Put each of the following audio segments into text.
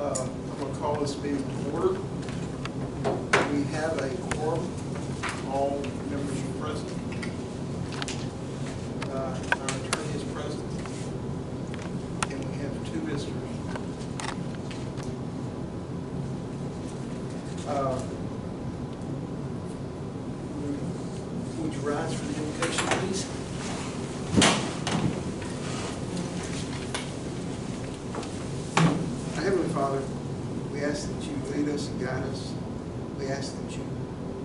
I'm going to call this meeting to order. We have a quorum. All members are present. Our attorney is present. And we have two visitors. Would you rise for the invocation, please? Our Heavenly Father, we ask that you lead us and guide us. We ask that you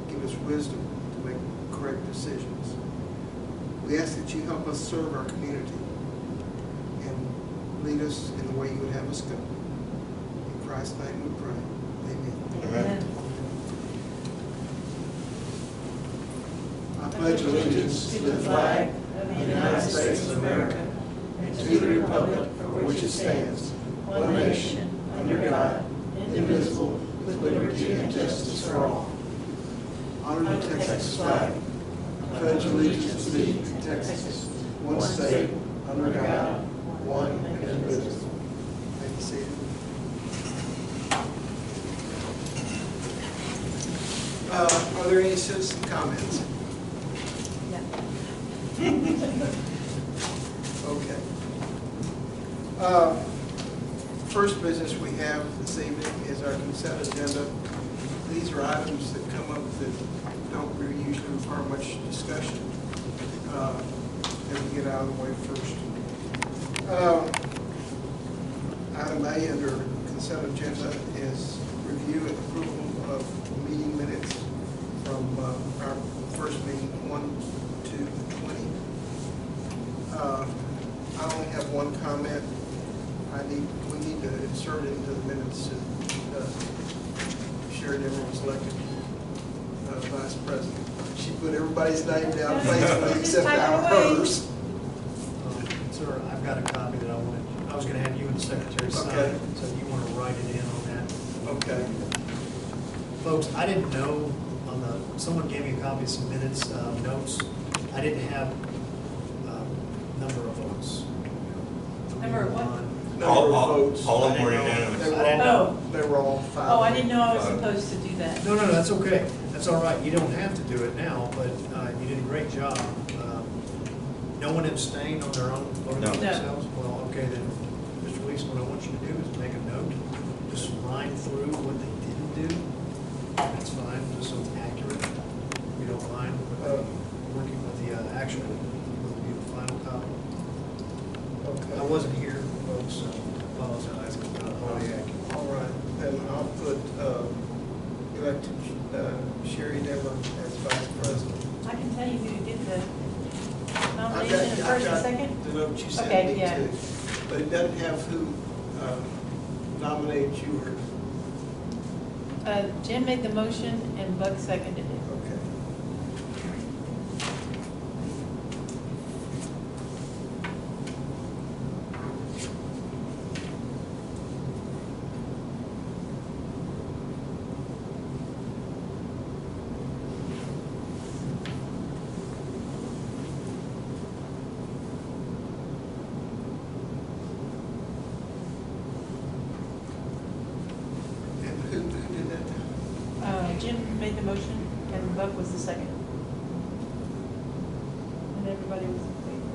give us wisdom to make correct decisions. We ask that you help us serve our community and lead us in the way you would have us go. In Christ's name we pray. Amen. Amen. I pledge allegiance to the flag of the United States of America and to the republic for which it stands, one nation, under God, indivisible, with liberty and justice for all. Honor the Texas flag. I pledge allegiance to thee, Texas, one state, under God, one and indivisible. Thank you, seated. Are there any citizen comments? Okay. First business we have this evening is our consent agenda. These are items that come up that don't really usually require much discussion. And we get out of the way first. Item A under consent agenda is review and approval of meeting minutes from our first meeting 1/2/20. I only have one comment. We need to insert into the minutes that Sherry Nimmer was elected vice president. She put everybody's name down faithfully except hers. Sir, I've got a copy that I was going to have you and the secretary sign, so you want to write it in on that. Okay. Folks, I didn't know someone gave me a copy of some minutes, notes. I didn't have number of votes. Number of what? Number of votes. All of them were unanimous. They were all 5. Oh, I didn't know I was supposed to do that. No, that's okay. That's all right. You don't have to do it now, but you did a great job. No one abstained on their own voting No. for themselves? Well, okay, then, Mr. Weeks, what I want you to do is make a note, just line through what they didn't do. That's fine, just so it's accurate. You don't mind working with the actual, will be the final copy. Okay. I wasn't here, folks, so I apologize. I'm not wholly accurate. All right, then I'll put elected Sherry Nimmer as vice president. I can tell you who did the nomination, first and second? The note you sent Okay, me yeah. too. But it doesn't have who nominated you or, Jim made the motion and Buck seconded it. okay. And who did that? Jim made the motion and Buck was the second. And everybody was in favor.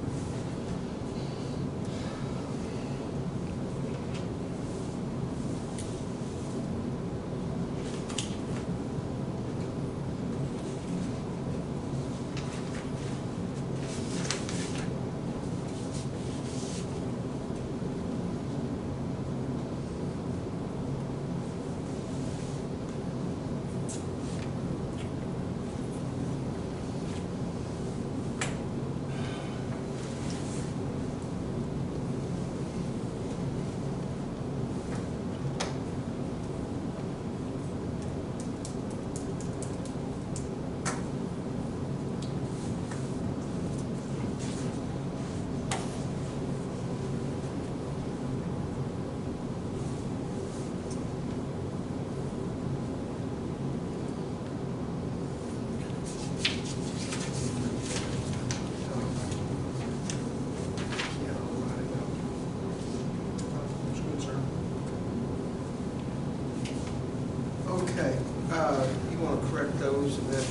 Okay, you want to correct those and then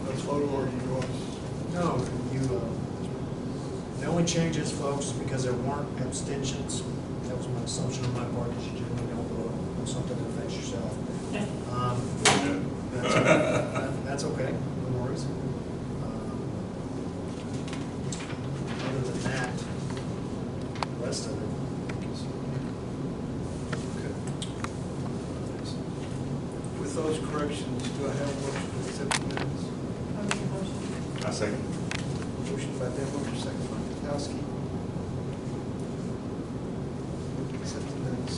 let's vote on, or you want? No, the only changes, folks, because there weren't abstentions, that was my assumption on my part, that you generally don't vote on something that affects yourself. That's okay, no worries. Other than that, the rest of it is With those corrections, do I have a motion to accept the minutes? I'll make a motion. I second. Motion by Devlin, second by Kowski. Accept the minutes.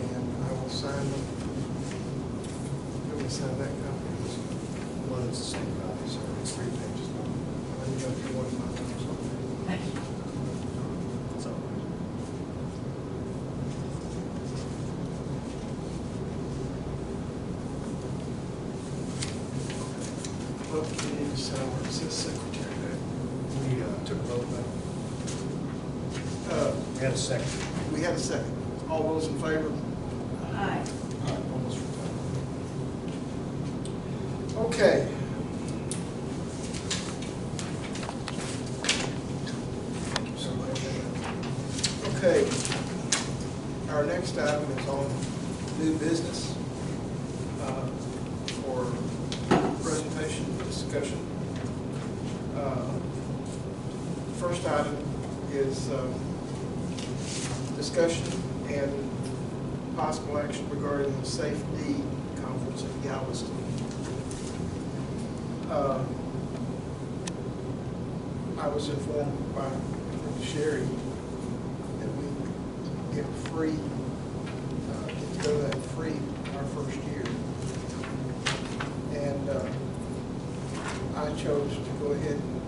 And I will sign them. Let me sign that copy. well, it's the same copy, so it's 3 pages long. I think I'll do one of my notes on there. It's all right. Well, we need to sign where it says secretary there. We took a vote, but we had a second. We had a second. All those in favor? Aye. Almost forgot. Okay. Okay. Our next item is on new business for presentation, discussion. First item is discussion and possible action regarding the Safe D conference in Galveston. I was informed by Sherry that we get free, get to go that free our first year. And I chose to go ahead and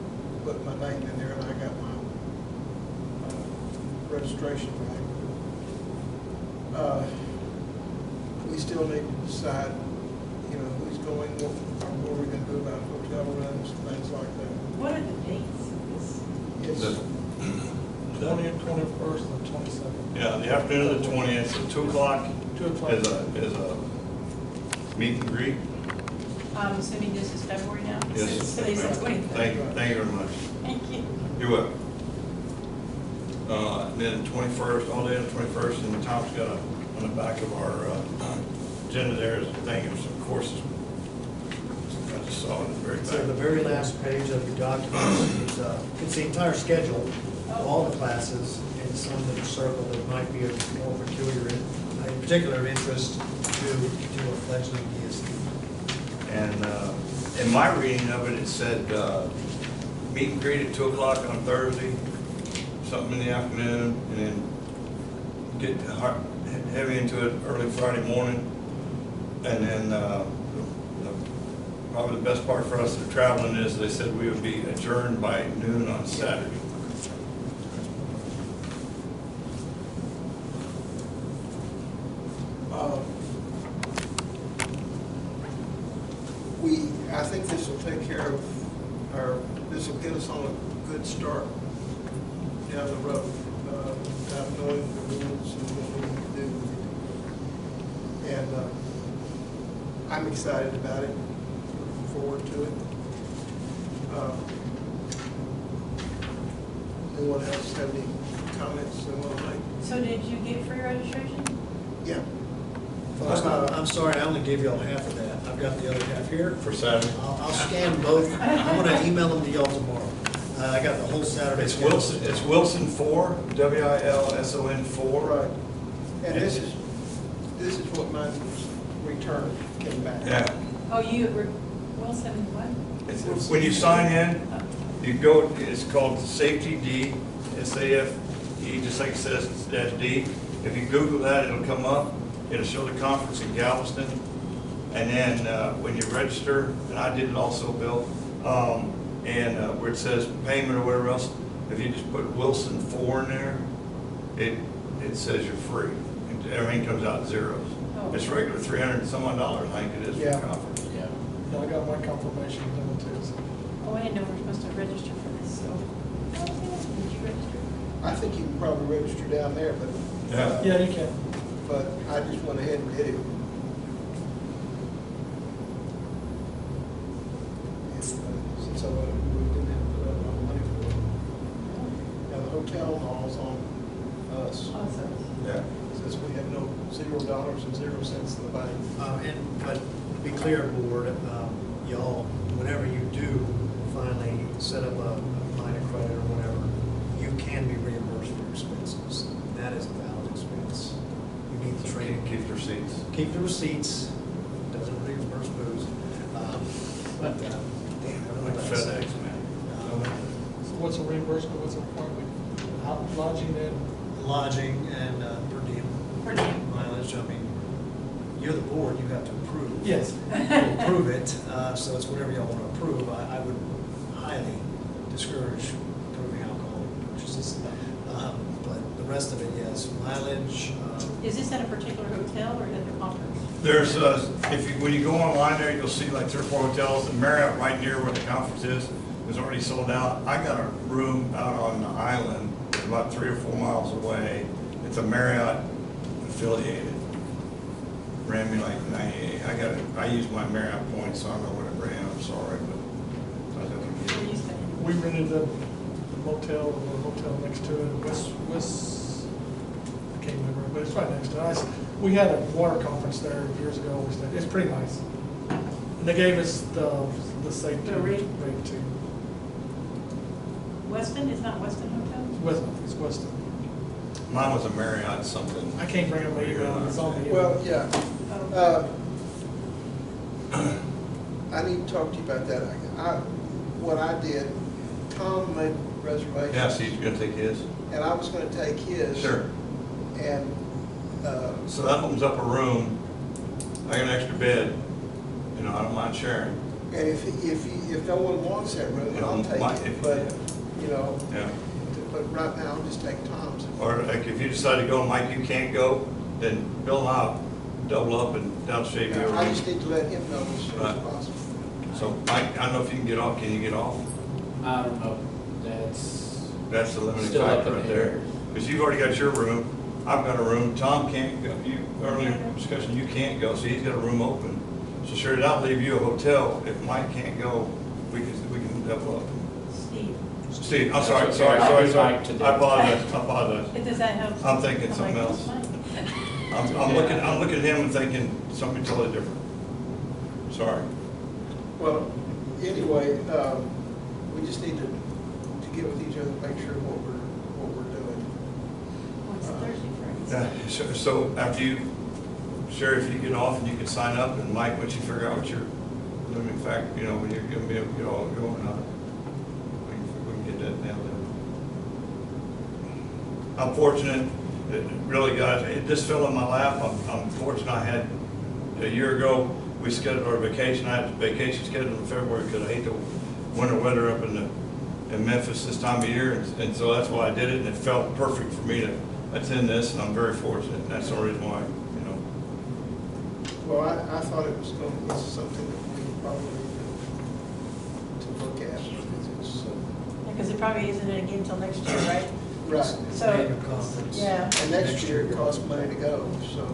put my name in there, and I got my registration back. We still need to decide, you know, who's going, what are we gonna do about hotel rooms, things like that. What are the dates? It's, The- 20th, 21st, and 22nd. Yeah, the afternoon of the 20th, so 2 o'clock 2 o'clock. is a meet and greet. I'm assuming this is February now? Yes. So they said 23rd. Thank you very much. Thank you. You're welcome. And then the 21st, all day on the 21st, and Tom's got on the back of our agenda there is a thing of some courses. I just saw it at the very So the back. very last page of your documents is, it's the entire schedule of all the classes and some that are circled that might be of more particular interest to a fledgling ESD. And in my reading of it, it said meet and greet at 2 o'clock on Thursday, something in the afternoon, and then get heavy into it early Friday morning. And then probably the best part for us that are traveling is they said we would be adjourned by noon on Saturday. I think this will take care of this will get us on a good start down the road, without knowing the rules and what we need to do. And I'm excited about it, looking forward to it. Anyone else have any comments they want to make? So did you get free registration? Yeah. I'm sorry, I only gave y'all half of that. I've got the other half here. For Saturday? I'll scan both. I'm gonna email them to y'all tomorrow. I got the whole Saturday. It's schedule. Wilson, it's Wilson 4, WILSON 4. Right. And this is what my return came back. Yeah. Oh, you were, Wilson, what? It's, when you sign in, you go, it's called Safety D, SAFE, just like it says, dash D. If you Google that, it'll come up. It'll show the conference in Galveston. And then when you register, and I did it also, Bill, where it says payment or whatever else, if you just put Wilson 4 in there, it says you're free. Everything comes out zeros. Oh. It's regular $300 and some odd dollars, I think it is for Yeah. the conference. Yeah, I got my confirmation done too. So. Oh, I didn't know we were supposed to register for this, so. Did you register? I think you can probably register down there, but. Yeah. Yeah, you can. But I just went ahead and did it. so we didn't have to put up a lot of money for it. Now, the hotel hall's on us, Awesome. Yeah. since we have no $0 and 0 cents in the bank. But to be clear, board, y'all, whenever you do finally set up a line of credit or whatever, you can be reimbursed for your expenses. That is a valid expense. You need the training. Keep the receipts. Keep the receipts, doesn't reimburse booze. But, damn, I don't know Like what I said. FedEx, man. So what's a reimbursement, what's a requirement? Lodging and, Lodging and per diem. Per diem. Mileage, I mean, you're the board, you have to approve. yes. You'll approve it, so it's whatever y'all want to approve. I would highly discourage approving alcohol purchases. But the rest of it, yes, mileage. Is this at a particular hotel or at the conference? There's, when you go online there, you'll see like 3 or 4 hotels, and Marriott right near where the conference is already sold out. I got a room out on the island, about 3 or 4 miles away. It's a Marriott affiliated. Ran me like 98. I used my Marriott points, so I don't know what it ran, I'm sorry, but I Where are didn't you get it. staying? We rented the motel, or the hotel next to it, I can't remember, but it's right next to us. We had a water conference there years ago, we stayed, it's pretty nice. And they gave us the safety The rate? rate too. Weston, is not Weston Hotel? It's Weston. Mine was a Marriott something. I can't bring up the email, it's on the email. Well, yeah, Oh. I need to talk to you about that. What I did, Tom made reservations. Yeah, so he's gonna take his? And I was gonna take his. Sure. And, So that opens up a room. I got an extra bed, you know, I don't mind sharing. and if no one wants that room, You know, I'll take might- it, but, you know, Yeah. but right now, I'll just take Tom's. Or like if you decide to go, Mike, you can't go, then Bill and I'll double up and downshave you. I just need to let him know as soon as Right. possible. So Mike, I don't know if you can get off. Can you get off? I don't know, that's, That's the limiting Still up factor in right the there. air. Because you've already got your room. I've got a room. Tom can't go. Earlier discussion, you can't go, so he's got a room open. So sure, that'll leave you a hotel. If Mike can't go, we can double up. Steve, Steve, I'm That's sorry, okay. sorry. I'll be Mike today. I apologize. does that help? I'm thinking I'm something like, else. what's mine? I'm looking at him and thinking something totally different. Sorry. Well, anyway, we just need to get with each other, make sure what we're doing. What's Thursday, Friday? So after you, Sheriff, you get off and you can sign up, and Mike, once you figure out what your limiting factor, you know, when you're gonna be able to get all going on, we can get that nailed down. I'm fortunate, really, guys, this fell in my lap. I'm fortunate I had, a year ago, we scheduled our vacation. I had a vacation scheduled in February because I hate the winter weather up in Memphis this time of year, and so that's why I did it, and it felt perfect for me to attend this, and I'm very fortunate, and that's the reason why, you know. Well, I thought it was something that we probably need to look at, because it's, Because it probably isn't again until next year, right? right. It's So- an annual conference. Yeah. And next year it costs money to go, so,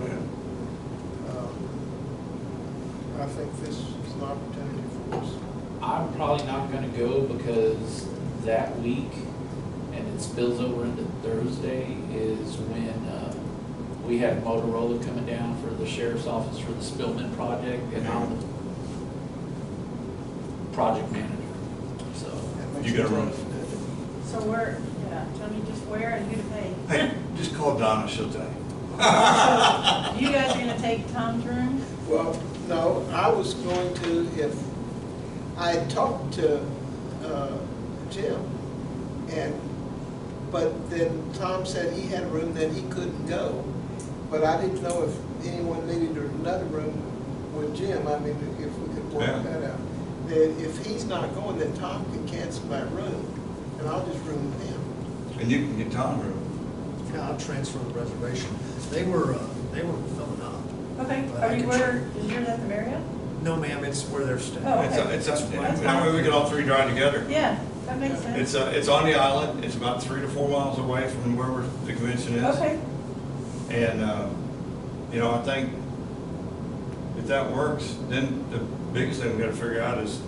I think this is an opportunity for us. I'm probably not gonna go because that week, and it spills over into Thursday, is when, we have Motorola coming down for the sheriff's office for the Spillman project, and I'm the project manager, so. That makes You got it a room. tough. So where, tell me just where and who to pay. Hey, just call Donna, she'll tell you. You guys are gonna take Tom's room? Well, no, I was going to, if, I had talked to Jim, but then Tom said he had a room that he couldn't go. But I didn't know if anyone needed another room with Jim, I mean, if we could work Yeah. that out. That if he's not going, then Tom can cancel that room, and I'll just room with him. And you can get Tom room. Yeah, I'll transfer the reservation. They were filling up. Okay, But I are you can where, check. is yours at the Marriott? No, ma'am, it's where they're staying. Oh, okay. It's That's that way we can all three drive together. Yeah, that makes sense. It's on the island. It's about 3 to 4 miles away from where the convention is. Okay, And, you know, I think if that works, then the biggest thing we gotta figure out is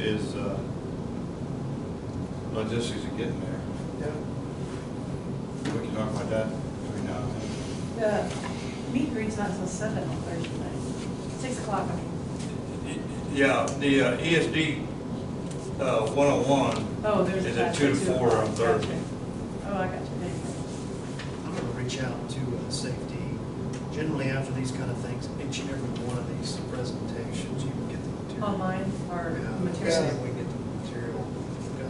logistics of getting there. Yeah. We can talk about that between now and then. The meet and greet's not until 7 on Thursday night. 6 o'clock, I mean. Yeah, the ESD 101 Oh, there's. is a at class 2 to at 4 on Gotcha. Thursday. Oh, I got you. I'm gonna reach out to safety. Generally, after these kind of things, each and every one of these presentations, you can get the material. Online or Yeah, see material? if we can get the material.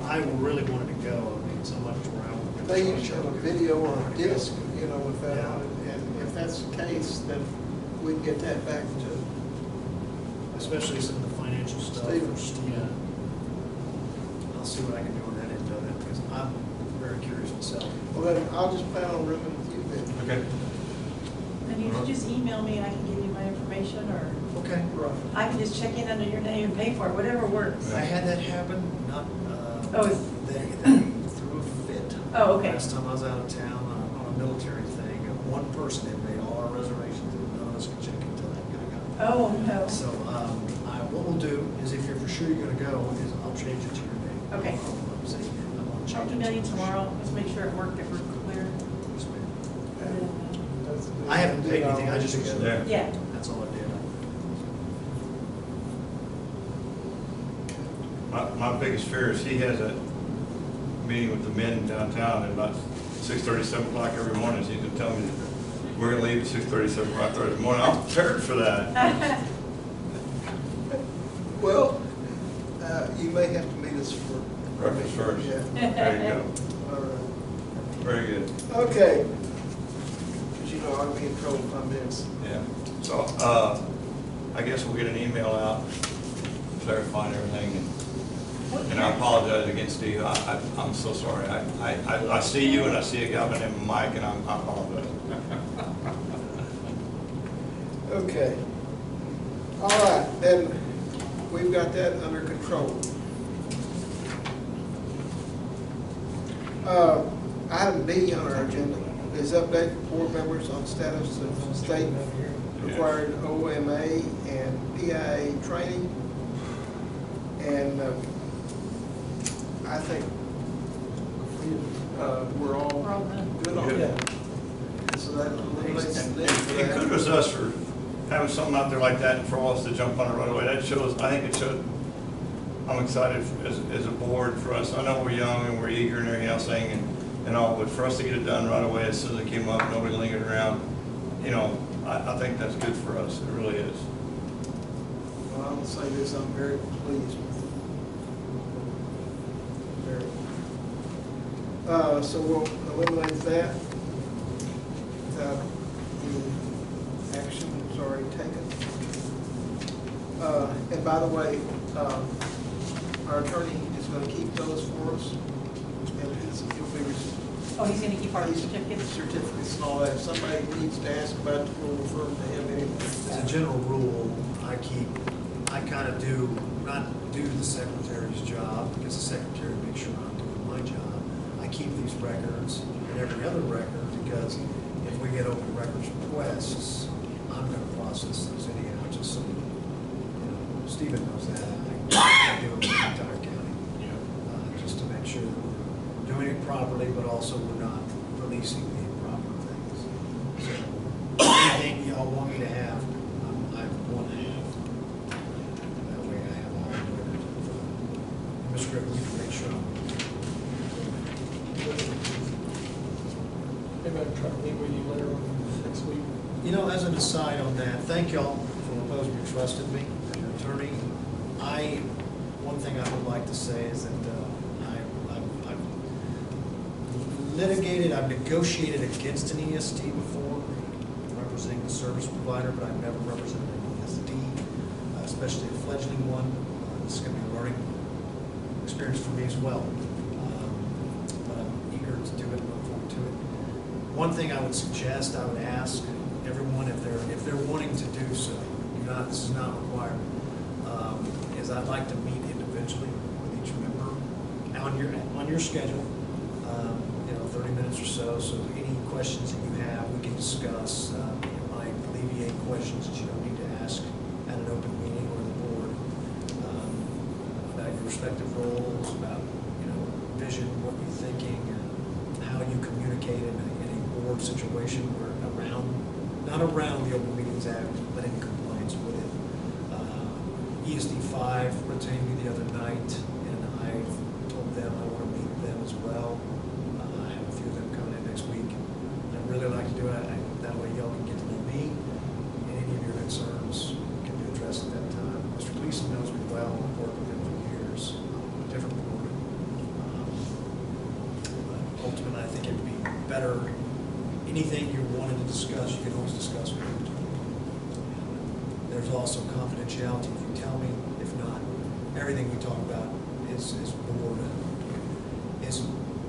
I really wanted to go, I mean, so much where I wanted to. They usually have a video or a disc, you know, with that Yeah. on it, and if that's the case, then we can get that back to, Especially some of the financial stuff for Steve. Steve. I'll see what I can do on that end of it, because I'm very curious myself. well, then I'll just plan on rooming with you then. Okay. And you can just email me, I can give you my information, or Okay. Right. I can just check in under your name and pay for it, whatever works. I had that happen, not, Oh, it's- they threw a fit. Oh, okay. Last time I was out of town on a military thing, and one person had made all our reservations, and none of us could check until that guy got. Oh, no. So, what we'll do is if you're for sure you're gonna go, is I'll change it to your name. Okay. I'll say, I'm gonna I'll change it email to you your tomorrow, let's make sure it worked, that we're clear. Yes, ma'am. That's the- I haven't paid anything, I just- together. Yeah. Yeah, That's all I did. My biggest fear is he has a meeting with the men downtown at about 6:30, 7 o'clock every morning. He's gonna tell me that we're gonna leave at 6:30, 7 o'clock Thursday morning. I'm prepared for that. Well, you may have to meet us for. Breakfast first. Yeah, There you go. all right. Very good. Okay. Because you know, I'll be in trouble if I miss. Yeah. So, I guess we'll get an email out clarifying everything. And I apologize again, Steve. I'm so sorry. I see you and I see a guy by the name of Mike and I apologize. Okay. All right, then we've got that under control. Item B on our agenda is update board members on status of state required OMA and PIA training. And I think we're all we're all done. good on Good. that. So that eliminates the need for And that. kudos to us for having something out there like that and for all us to jump on it right away. That shows, I think it showed, I'm excited as a board for us. I know we're young and we're eager and everything else and all, but for us to get it done right away as soon as it came up, nobody lingered around, you know, I think that's good for us. It really is. Well, I will say this, I'm very pleased with it. Very. So we'll eliminate that without any action already taken. And by the way, our attorney is gonna keep those for us. And he'll be Oh, he's gonna keep our certificates? certificates and all that. If somebody needs to ask about it, we'll refer them to him anyway. As a general rule, I kind of not do the secretary's job, because the secretary makes sure I'm doing my job. I keep these records and every other record, because if we get open records requests, I'm gonna process those anyhow, just so, you know, Stephen knows that. I do it with the entire county, just to make sure that we're doing it properly, but also we're not releasing the improper things. So, anything y'all want me to have, I want to have. That way I have all of it. Ms. Griffin, you can make sure. Maybe I can try to meet with you later on next week. You know, as an aside on that, thank y'all for opposing you trusted me as your attorney. One thing I would like to say is that I've litigated, I've negotiated against an ESD before, representing the service provider, but I've never represented an ESD, especially a fledgling one. This is going to be a learning experience for me as well. But I'm eager to do it and look forward to it. One thing I would suggest, I would ask everyone if they're wanting to do so, this is not required, is I'd like to meet individually with each member on your schedule, 30 minutes or so. So any questions that you have, we can discuss. It might alleviate questions that you don't need to ask at an open meeting or the board about your respective roles, about vision, what you're thinking, and how you communicate in a board situation where not around the Open Meetings Act, but in compliance with it. ESD 5 retained me the other night, and I told them I want to meet them as well. I have a few of them coming in next week. I'd really like to do it. That way y'all can get to know me, and any of your concerns can be addressed at that time. Mr. Gleason knows me well. I've worked with him for years on a different board. But ultimately, I think it'd be better. Anything you wanted to discuss, you can always discuss with me. There's also confidentiality if you tell me. If not, everything we talk about is board, is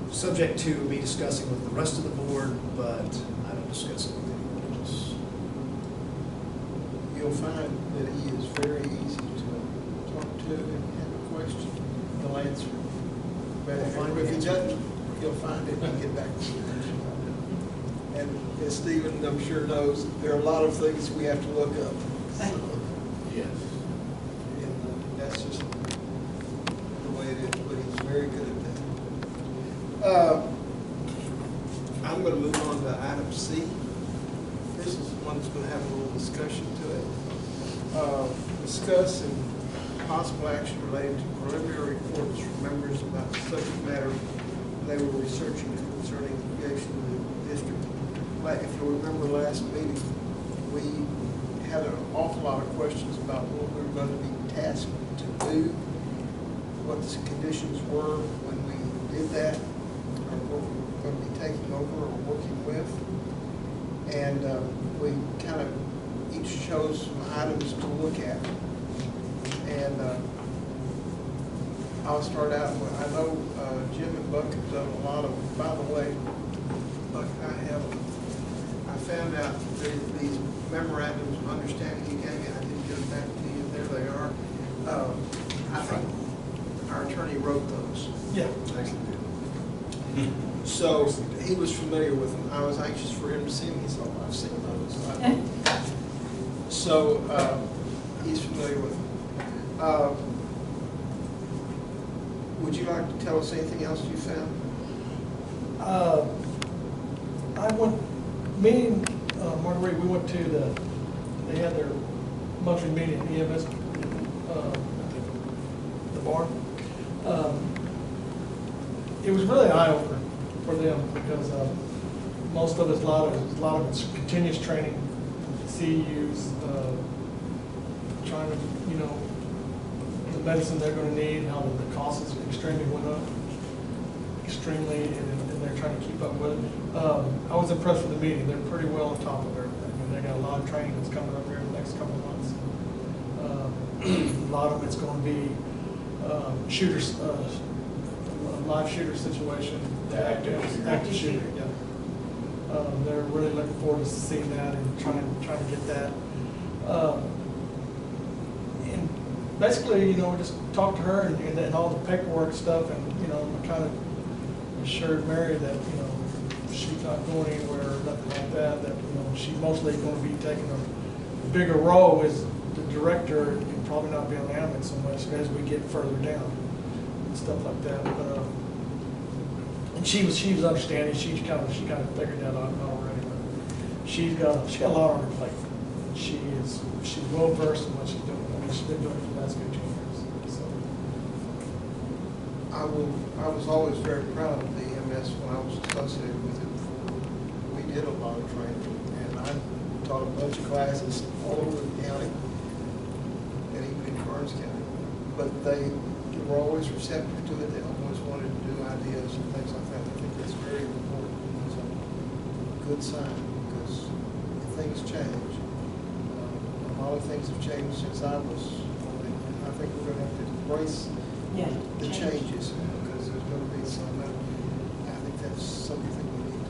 subject to me discussing with the rest of the board, but I don't discuss it with anyone else. You'll find that he is very easy to talk to and have a question, he'll answer. But if he doesn't, he'll find it and get back to you. And as Stephen, I'm sure knows, there are a lot of things we have to look up. So, Yes. and that's just the way it is, but he's very good at that. I'm going to move on to item C. This is one that's going to have a little discussion to it. Discuss and possible action related to preliminary reports from members about the subject matter they were researching concerning the creation of the district. Like, if you remember last meeting, we had an awful lot of questions about what we were going to be tasked to do, what the conditions were when we did that, or what we were going to be taking over or working with. And we kind of each chose some items to look at. And I'll start out with, I know Jim and Buck have done a lot of, by the way, Buck, I found out that these memorandums of understanding he gave me, I didn't get them back to you, there they are. I think our attorney wrote those. Yeah. So he was familiar with them. I was anxious for him to see them. He said, oh, I've seen those. So he's familiar with them. Would you like to tell us anything else you found? Me and Marguerite, we went to they had their monthly meeting at EMS, the barn. It was really eye-opener for them because most of it's a lot of it's continuous training, CEUs, trying to, the medicine they're going to need, how the cost is extremely went up, and they're trying to keep up with it. I was impressed with the meeting. They're pretty well on top of everything. They got a lot of training that's coming up here in the next couple of months. A lot of it's going to be shooters, live shooter situation. Active shooter, yeah. They're really looking forward to seeing that and trying to get that. And basically, we just talked to her and all the paperwork stuff, and kind of assured Mary that she's not going anywhere or nothing like that. That she's mostly going to be taking a bigger role as the director and probably not be on the ambulance so much as we get further down and stuff like that. But, and she was understanding. She kind of figured that out already. But she's got a lot on her plate. She's well versed in what she's doing. I mean, she's been doing it for the last 15 years. So. I was always very proud of the EMS when I was associated with it before. We did a lot of training, and I taught a bunch of classes all over the county, and even in Karnes County. But they were always receptive to it. They always wanted to do ideas and things like that. I think that's very important. It's a good sign because things change. A lot of things have changed since I was on it, and I think we're going to have to embrace the changes because there's going to be some. I think that's something we need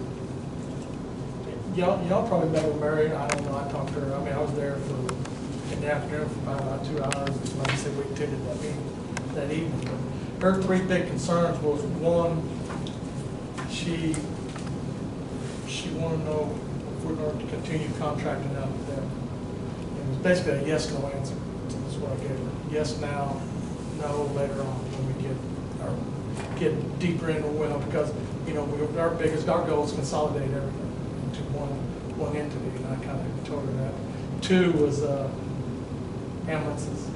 to. Y'all probably met with Mary. I don't know. I talked to her. I mean, I was there in the afternoon for about 2 hours. Like I said, we attended that meeting that evening. But her 3 big concerns was, one, she wanted to know if we're going to continue contracting out with them. It was basically a yes/no answer. That's what I gave her. Yes now, no later on when we get our get deeper into well, because, you know, our goal is consolidate everything into one entity, and I kind of told her that. 2 was ambulances.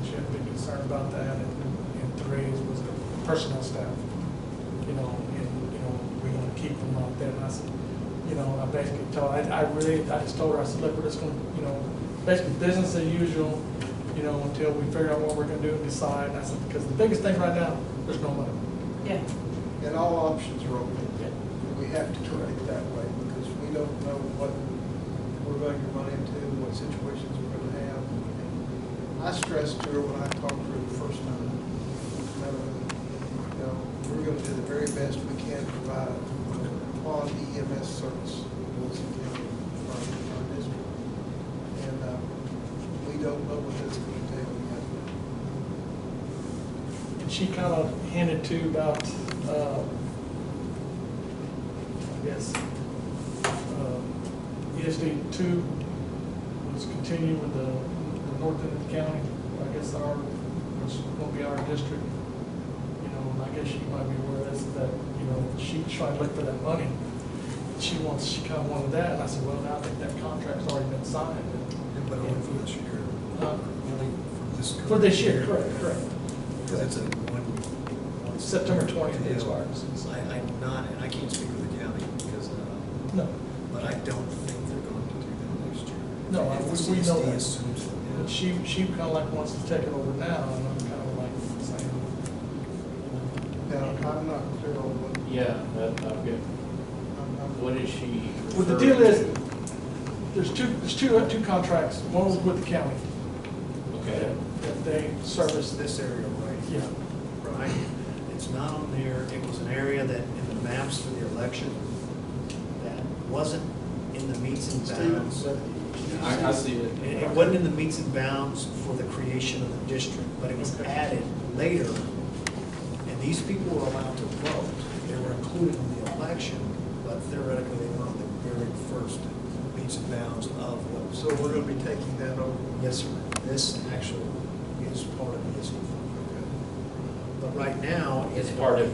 She had a big concern about that, and 3 was the personnel staff. You know, and, you know, we're gonna keep them out there, and I said, you know, I basically told, I just told her, I said, look, we're just gonna, you know, basically business as usual, you know, until we figure out what we're gonna do and decide. And I said, because the biggest thing right now, there's no money. Yeah. And all options are open. We have to keep it that way, because we don't know what we're going to run into, what situations we're going to have. I stressed to her when I talked to her the first time, you know, we're going to do the very best we can to provide quality EMS service in Wilson County, our district. And we don't know what that's going to entail yet. And she kind of hinted too about, I guess, ESD 2 was continue with the north end of the county. I guess which will be our district. You know, and I guess you might be aware of this, that, you know, she tried to look for that money. She kind of wanted that, and I said, well, now I think that contract's already been signed. But only for this year. Only for this. For this year, correct. Because it's a one. September 20th it expires. I'm not, and I can't speak for the county because, No, but I don't think they're going to do that next year. No, If the we know CSD that. assumes that, yeah. but she kind of like wants to take it over now, and I'm kind of like saying, Now, I'm not clear on what, Yeah, I'll get, what is she? well, the deal is, there's two contracts. One was with the county. Okay. That they service This area right Yeah. here, right? It's not on there. It was an area that in the maps for the election that wasn't in the meets and bounds. I see it. It wasn't in the meets and bounds for the creation of the district, but it was added later. And these people were allowed to vote. They were included in the election, but theoretically they were on the very first meets and bounds of what was. so we're going to be taking that over. Yes, sir. This actually is part of ESD 4. But right now. It's part of.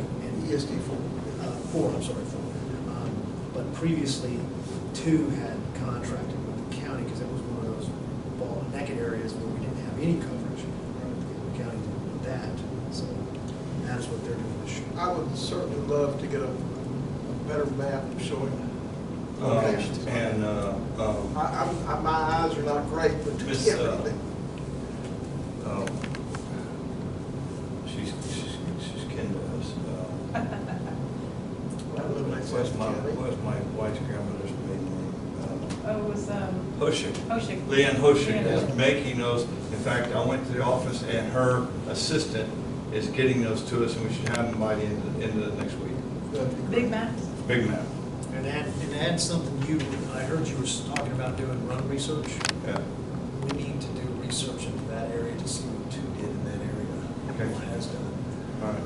ESD 4. 4, I'm sorry, 4. But previously, 2 had contracted with the county because it was one of those ball and naked areas where we didn't have any coverage. The county did that, so that's what they're doing this year. I would certainly love to get a better map showing locations. My eyes are not great, but to Miss, get anything. She's kin to us. Where's Where's my wife's grandmother's maiden name? Oh, it was, Hoshik. Hoshik. Leanne Hoshik Leanne is Hoshik. making those. In fact, I went to the office and her assistant is getting those to us, and we should have them by the end of the next week. Big maps. Big map. And add something I heard you were talking about doing run research. Yeah. We need to do research into that area to see what 2 did in that area. Okay. What has done. All right.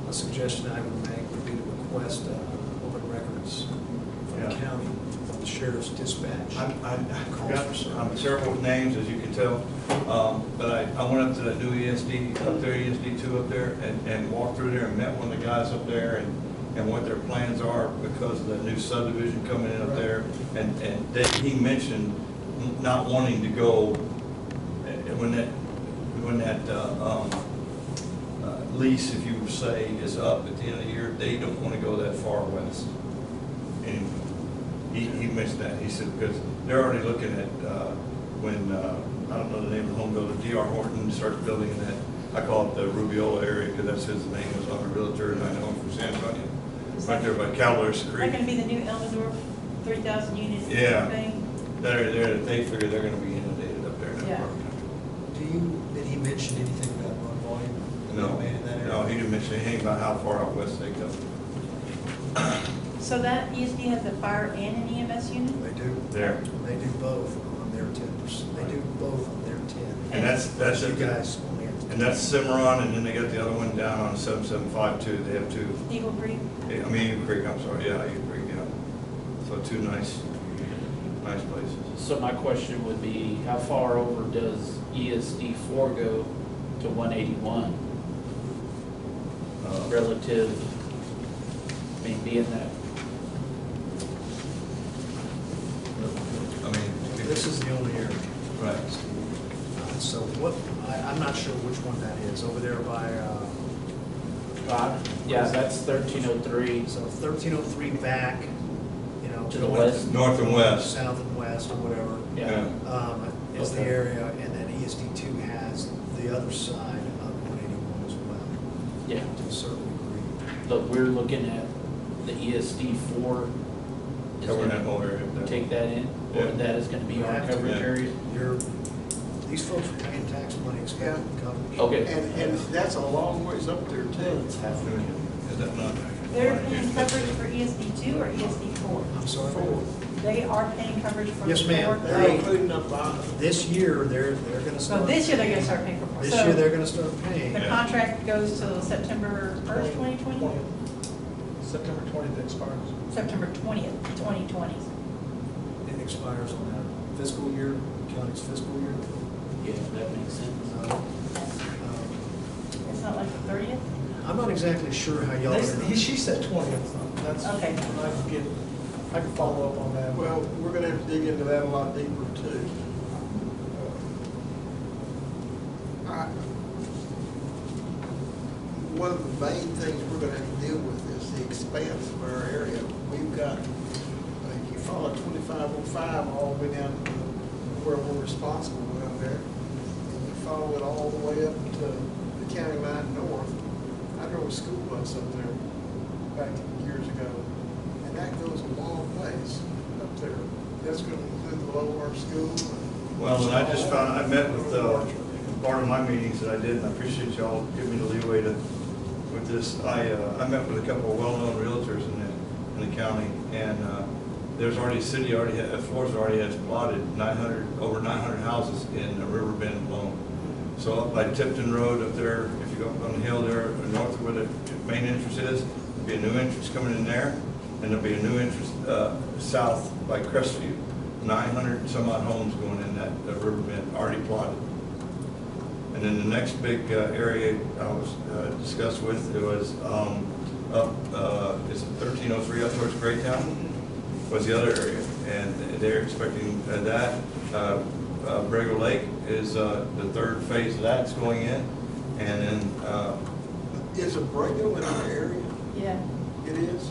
A suggestion I would make would be to request open records from the Yeah. county, from the sheriff's dispatch. I forgot, I'm terrible with names, as you can tell, but I went up to that new ESD, up there, ESD 2 up there, and walked through there and met one of the guys up there and what their plans are because of the new subdivision coming in up there. And he mentioned not wanting to go, when that lease, if you say, is up at the end of the year, they don't want to go that far west. And he mentioned that. He said, because they're already looking at when, I don't know the name of the home builder, D.R. Horton starts building in that, I call it the Rubiola area because that's his name, was on a realtor, and I know him from San Antonio. Is Right there by Cavaliers Is that Creek. gonna be the new Elmendorf 3,000 unit Yeah. thing? They figure they're gonna be inundated up there in that Yeah. part of the country. Did he mention anything about run volume? No, Man in that area? no, he didn't mention anything about how far out west they go. So that ESD has a fire and an EMS unit? They do. There. They do both on their 10%. They do both on their 10. And that's You it. guys only have. And that's Cimarron, and then they got the other one down on 7752. They have 2. Eagle Creek? I mean, Eagle Creek, I'm sorry, yeah, Eagle Creek, yeah. So 2 nice places. So my question would be, how far over does ESD 4 go to 181? relative, I mean, being that, I mean, This is the only area. right. So what, I'm not sure which one that is, over there by, yeah, that's 1303. so 1303 back, you know. To the going west. North and west. South and west, or whatever. Yeah. Is the Okay. area, and then ESD2 has the other side of 181 as well, Yeah, to a certain degree. but we're looking at the ESD 4. is Covering gonna that whole area. there. Take that in, or Yeah. that is gonna be our coverage Yeah. area? These folks are paying tax money expecting coverage. Okay. And that's a long ways up there too. Is that not? They're paying coverage for ESD 2 or ESD 4? I'm sorry? They are paying coverage for. Yes, ma'am. four? They're including up on. This year, they're gonna So start. this year they're gonna start paying for more. This So year, they're gonna start paying. the Yeah. contract goes till September 1st, 2020? September 20th expires. September 20th, 2020. It expires on that fiscal year, county's fiscal year. Yeah, that makes sense. It's not like the 30th? I'm not exactly sure how y'all. She said 20th, that's, I Okay. can follow up on that. Well, we're gonna have to dig into that a lot deeper too. One of the main things we're gonna have to deal with is the expanse of our area. We've got, if you follow 2505 all the way down to where we're responsible down there, and you follow it all the way up to the county line north. I drove a school bus up there back years ago, and that goes a long ways up there. That's gonna include the Lower School. Well, and I just found, I met with, part of my meetings that I did, and I appreciate y'all giving me the leeway to, with this. I met with a couple of well-known realtors in the county, and there's already, Florida already has plotted over 900 houses in the River Bend alone. So up by Tipton Road up there, if you go up on the hill there, north of where the main entrance is, there'll be a new entrance coming in there, and there'll be a new entrance south by Crestview. 900 some odd homes going in that River Bend, already plotted. And then the next big area I was discussed with, it was up, is it 1303 up towards Greytown? Was the other area, and they're expecting that. Brago Lake is the third phase of that's going in, and then Is a Brago in our area? Yeah. It is?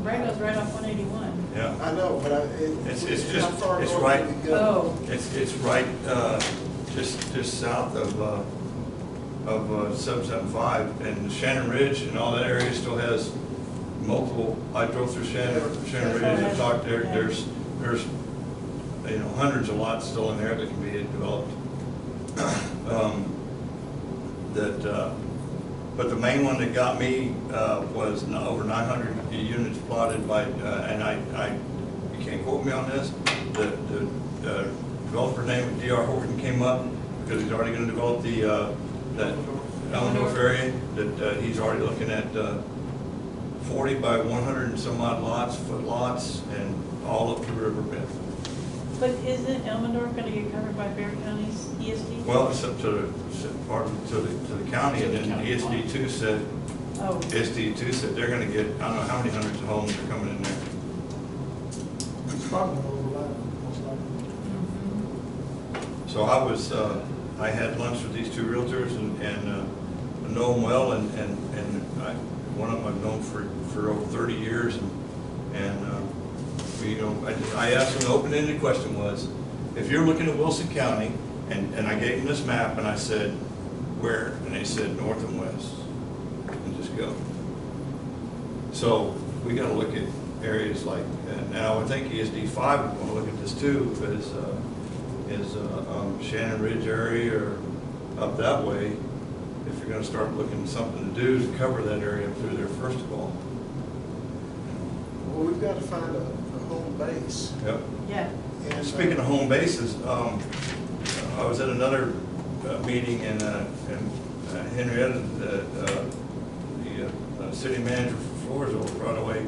Brago's right off 181. yeah, I know, but It's how far it's north right- do we go? Oh, it's right just south of 775, and Shannon Ridge and all that area still has multiple. I drove through Shannon Ridge and talked there. There's hundreds of lots still in there that can be developed. But the main one that got me was over 900 units plotted by, and you can't quote me on this. The developer name D.R. Horton came up because he's already going to develop that Elmendorf area. That he's already looking at 40 by 100 and some odd foot lots, and all up to River Bend. but isn't Elmendorf gonna get covered by Bear County's ESD? Well, it's up to the county, and then ESD2 said, Oh, ESD2 said they're gonna get, I don't know how many hundreds of homes are coming in there. It's probably overlap, most likely. mhm. So I had lunch with these two realtors and know them well, and one of them I've known for over 30 years, and I asked them, the open-ended question was, if you're looking at Wilson County, and I gave them this map, and I said, where? And they said, north and west, and just go. So we gotta look at areas like, now I would think ESD 5 would wanna look at this too, is Shannon Ridge area or up that way, if you're gonna start looking at something to do to cover that area up through there first of all. Well, we've got to find a home base. Yep. Yeah. And, Speaking of home bases, I was at another meeting, and Henrietta, the city manager for Floresville, right away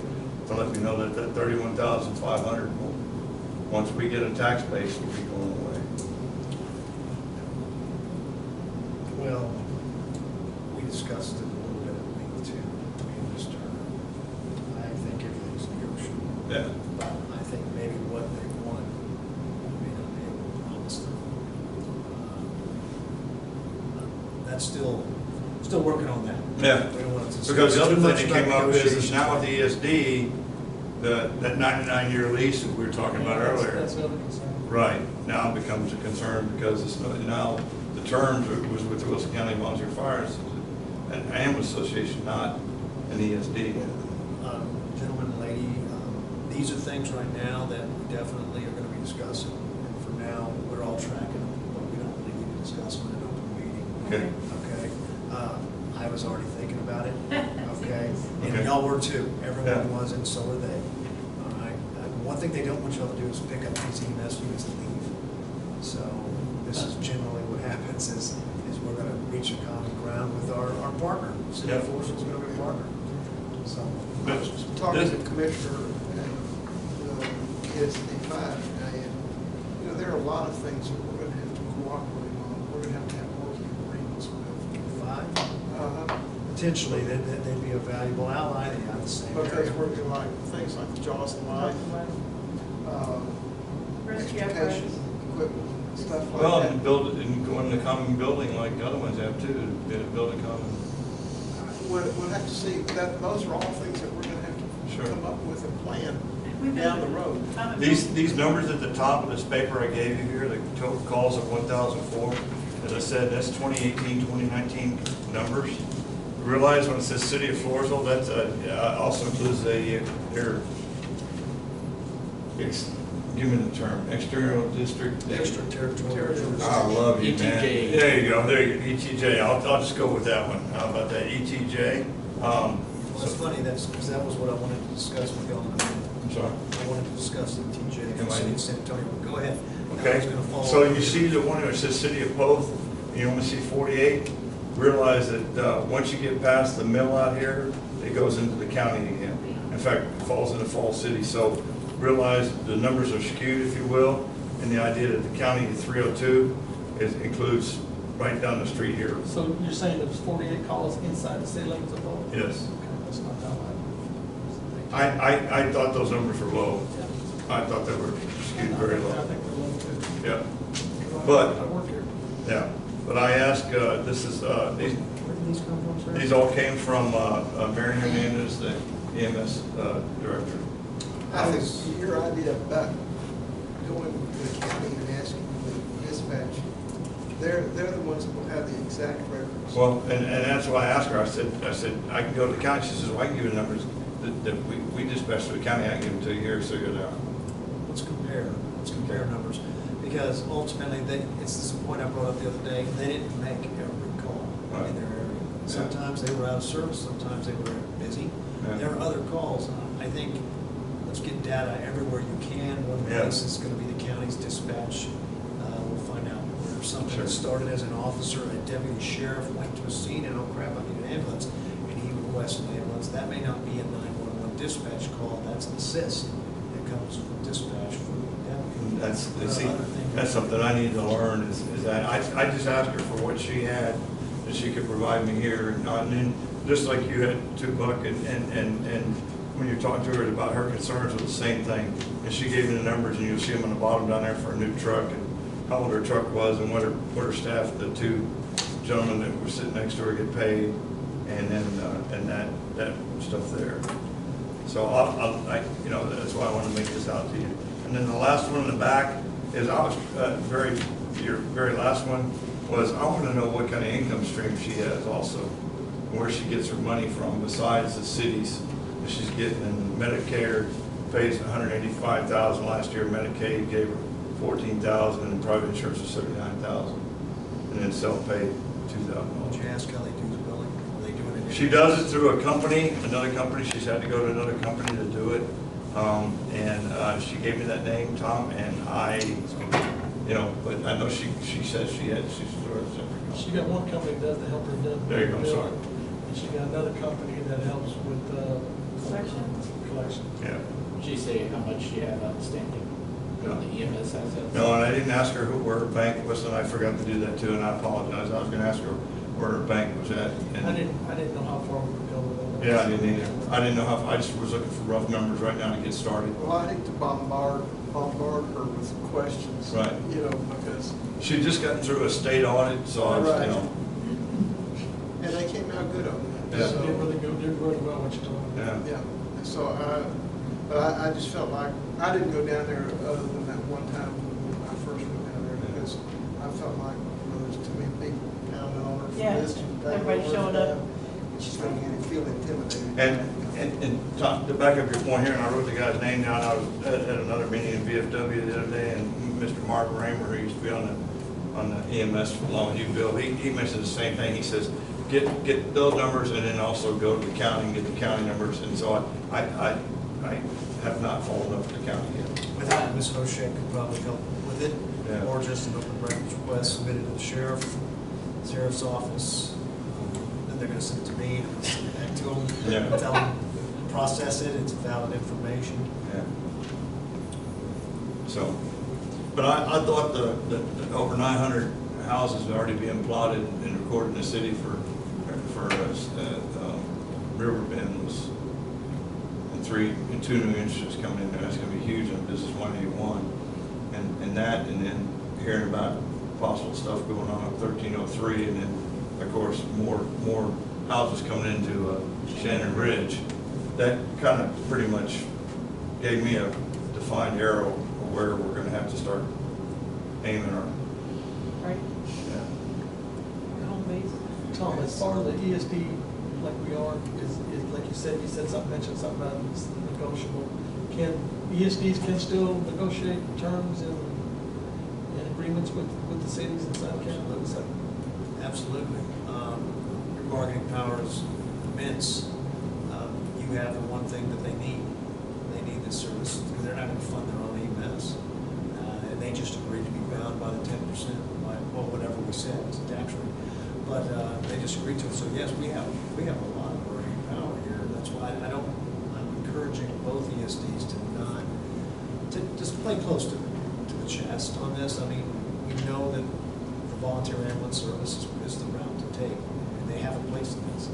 to let me know that 31,500 once we get a tax base, will be going away. Well, we discussed it a little bit at the meeting too. that's still working on that. Yeah. We don't want to discuss Because the other too thing much that about came up is negotiations. now with the ESD, that 99-year lease that we were talking about earlier. That's another concern. Right, now it becomes a concern because it's now the terms was with the Wilson County Volunteer Fire, an ambulance association, not an ESD. Gentleman and lady, these are things right now that we definitely are going to be discussing. And for now, we're all tracking them, but we don't really need to discuss them in an open meeting. Okay. Okay? I was already thinking about it, okay? And Okay. y'all were too. Everyone Yeah. was, and so were they. All right? One thing they don't want y'all to do is pick up these EMS units and leave. So this is generally what happens is we're going to reach a common ground with our partner. City Yeah. Force is going to be a partner. So. But Talking this- to Commissioner and ESD 5 today, and, you know, there are a lot of things that we're gonna have to cooperate on. We're gonna have working agreements with. Five, Uh, potentially, they'd be a valuable ally, they have the same Because area. we're doing like things like the Jaws of Life, Rescue education, apparatus. equipment, stuff like Well, that. and go in the common building like the other ones have too, build a common. We'll have to see, those are all things that we're gonna have Sure. to come up with a plan We've been- down the road. These numbers at the top of this paper I gave you here, the total calls of 1,004, as I said, that's 2018, 2019 numbers. Realize when it says City of Floresville, that's also includes give me the term, exterior district. Extraterritorial. I love you, man. ETJ. There you go, ETJ, I'll just go with that one. How about that, ETJ? Well, it's funny, because that was what I wanted to discuss with y'all. I'm sorry. I wanted to discuss the TJ from City of San Antonio, but go ahead. I was Okay, gonna follow so up. you see the one that says City of Poth, you only see 48. Realize that once you get past the mill out here, it goes into the county again. In fact, it falls into Falls City. So realize the numbers are skewed, if you will, and the idea that the county 302 includes right down the street here. So you're saying there's 48 calls inside the city limits of Boulder? Yes. Okay, that's not how I thought those numbers were low. I thought they were skewed very I low. think we're low too. Yeah, But- I work here. yeah. But I asked, this is, Where did these come from, sir? these all came from Mary Hernandez, the EMS director. I think your idea about going to the county and asking the dispatch, they're the ones that will have the exact records. Well, and that's why I asked her, I said, I can go to the county. She says, well, I can give you the numbers that we dispatch to the county. I can give them to you here, so you're there. Let's compare numbers, because ultimately, it's this point I brought up the other day, they didn't make every call Right. in their area. Sometimes they were out of service, sometimes they were busy. Yeah. There are other calls. I think, let's get data everywhere you can. One Yeah. place is gonna be the county's dispatch. We'll find out where something Sure. that started as an officer, a deputy sheriff went to a scene and, oh crap, I need an ambulance, and he requests an ambulance. That may not be a 911 dispatch call, that's an assist that comes from dispatch from the deputy. That's something I need to learn is that I just asked her for what she had that she could provide me here. And then, just like you had to Buck and when you're talking to her about her concerns with the same thing, and she gave me the numbers, and you'll see them on the bottom down there for a new truck, and how old her truck was, and what her staff, the two gentlemen that were sitting next to her get paid, and then, and that stuff there. So that's why I want to make this out to you. And then the last one in the back is, your very last one was, I want to know what kind of income stream she has also, where she gets her money from besides the cities that she's getting. And Medicare pays $185,000 last year. Medicaid gave her $14,000, and private insurance was $79,000, and then self-paid $2,000. Did you ask how they do the billing? Are they doing it? She does it through a company, another company. She's had to go to another company to do it. She gave me that name, Tom, and but I know she says she's sort of separate. She got one company that does the help her done. There you go, sorry. And she got another company that helps with collection. Yeah. Did she say how much she had outstanding No. on the EMS assets? No, and I didn't ask her where her bank was, and I forgot to do that too, and I apologize. I was gonna ask her where her bank was at. And I didn't know how far we could go with that. Yeah, I didn't either. I didn't know I just was looking for rough numbers right now to get started. Well, I hate to bombard her with questions. Right. Because. She'd just gotten through a state audit, so I was, Right. And they came out good on that. Yeah. So did really good, did really well what you told them. Yeah. Yeah, so but I just felt like, I didn't go down there other than that one time when I first went down there, because I felt like, there's too many people pounding on her for Yeah, this. and that, everybody and showing that. up. She's gonna get feel intimidated. And Tom, to back up your point here, and I wrote the guy's name down, I was at another meeting in VFW the other day, and Mr. Mark Raymer, who used to be on the EMS along with you, Bill, he mentioned the same thing. He says, get those numbers and then also go to the county and get the county numbers. And so I have not followed up with the county yet. I think Ms. Hoshek could probably help with it, Yeah. or just an open records request submitted to the sheriff's office. Then they're gonna send it to me, and I'm gonna send it back to them. Yeah. Tell them, process it, it's valid information. Yeah. So, but I thought the over 900 houses had already been plotted and recorded in the city for Riverbend was, and 2 new industries coming in there. That's gonna be huge on Business 181. And that, and then hearing about possible stuff going on 1303, and then, of course, more houses coming into Shannon Ridge. That kind of pretty much gave me a defined arrow of where we're gonna have to start aiming our, Right, yeah. your home base. Tom, as far as the ESD, like we are, is like you said something, mentioned something about it's negotiable. Can ESDs can still negotiate terms and agreements with the cities inside of Canada? Is that- Absolutely. Your bargaining power is immense. You have the one thing that they need. They need this service, because they're not gonna fund their own EMS. And they just agreed to be bound by the 10%, by, well, whatever we said, it's a tax rate. But they just agreed to it. So yes, we have a lot of bargaining power here. That's why I'm encouraging both ESDs to just play close to the chest on this. I mean, we know that the volunteer ambulance service is the route to take, and they have a place in this.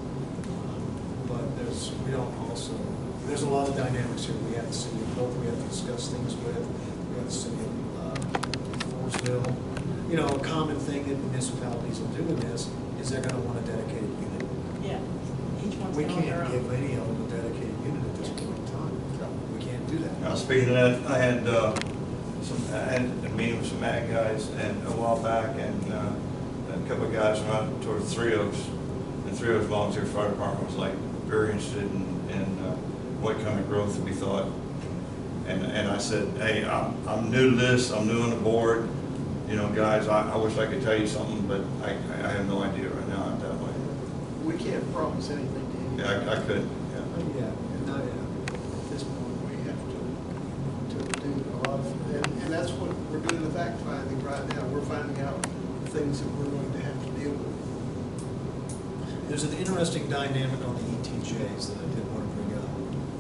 But there's a lot of dynamics here. We have the city of Hope, we have to discuss things with, we have the city of Forestville. You know, a common thing that municipalities will do in this is they're gonna want a dedicated unit. Yeah, each one's We on their can't own. give any of them a dedicated unit at this point in time. We can't do that. Now, speaking of that, I had a meeting with some ag guys and a while back, and a couple of guys from out towards Three Oaks, and Three Oaks Volunteer Fire Department was like very interested in what kind of growth we thought. And I said, hey, I'm new to this, I'm new on the board, you know, guys, I wish I could tell you something, but I have no idea right now, I'm that way. We can't promise anything to you. Yeah, I couldn't, yeah. At this point, we have to do a lot of, and that's what we're doing the fact finding right now. We're finding out things that we're going to have to deal with. There's an interesting dynamic on the ETJs that I did want to bring up.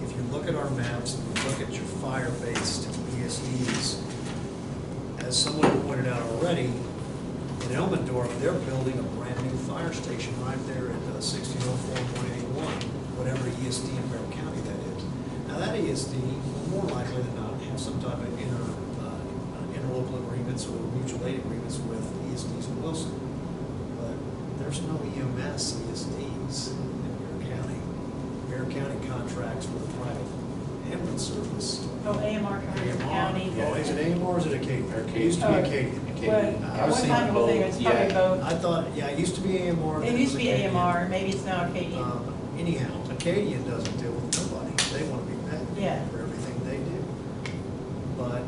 If you look at our maps and you look at your fire-based ESDs, as someone pointed out already, in Elmendorf, they're building a brand-new fire station right there at 1604 and 181, whatever ESD in Barrow County that is. Now, that ESD will more likely than not have some type of interlocal agreements or mutual aid agreements with ESDs in Wilson. But there's no EMS ESDs in Barrow County. Barrow County contracts with a private ambulance service. Oh, AMR covers the county. Oh, is it AMR or is it Acadian? It used to be Acadian. Well, I at was one time thinking it was there, both, it's probably yeah. both. I thought, yeah, it used to be AMR. It then used to be Acadian. AMR, maybe it's now Acadian. Anyhow, Acadian doesn't deal with nobody. They want to be paid Yeah. for everything they do. But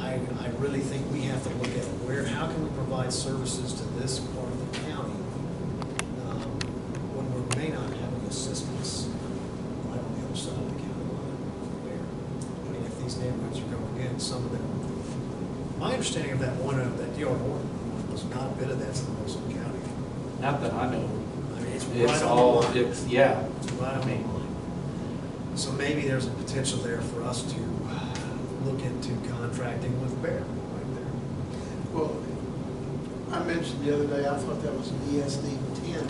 I really think we have to look at how can we provide services to this part of the county when we may not have any assistance right on the other side of the county line there. I mean, if these neighborhoods are going in, some of them, my understanding of that D.R. Horton one was not a bit of that's in Wilson County. Not that I know. I mean, it's It's right on all, the line. it's, yeah. It's right on the line. So maybe there's a potential there for us to look into contracting with Bear right there. Well, I mentioned the other day, I thought that was an ESD 10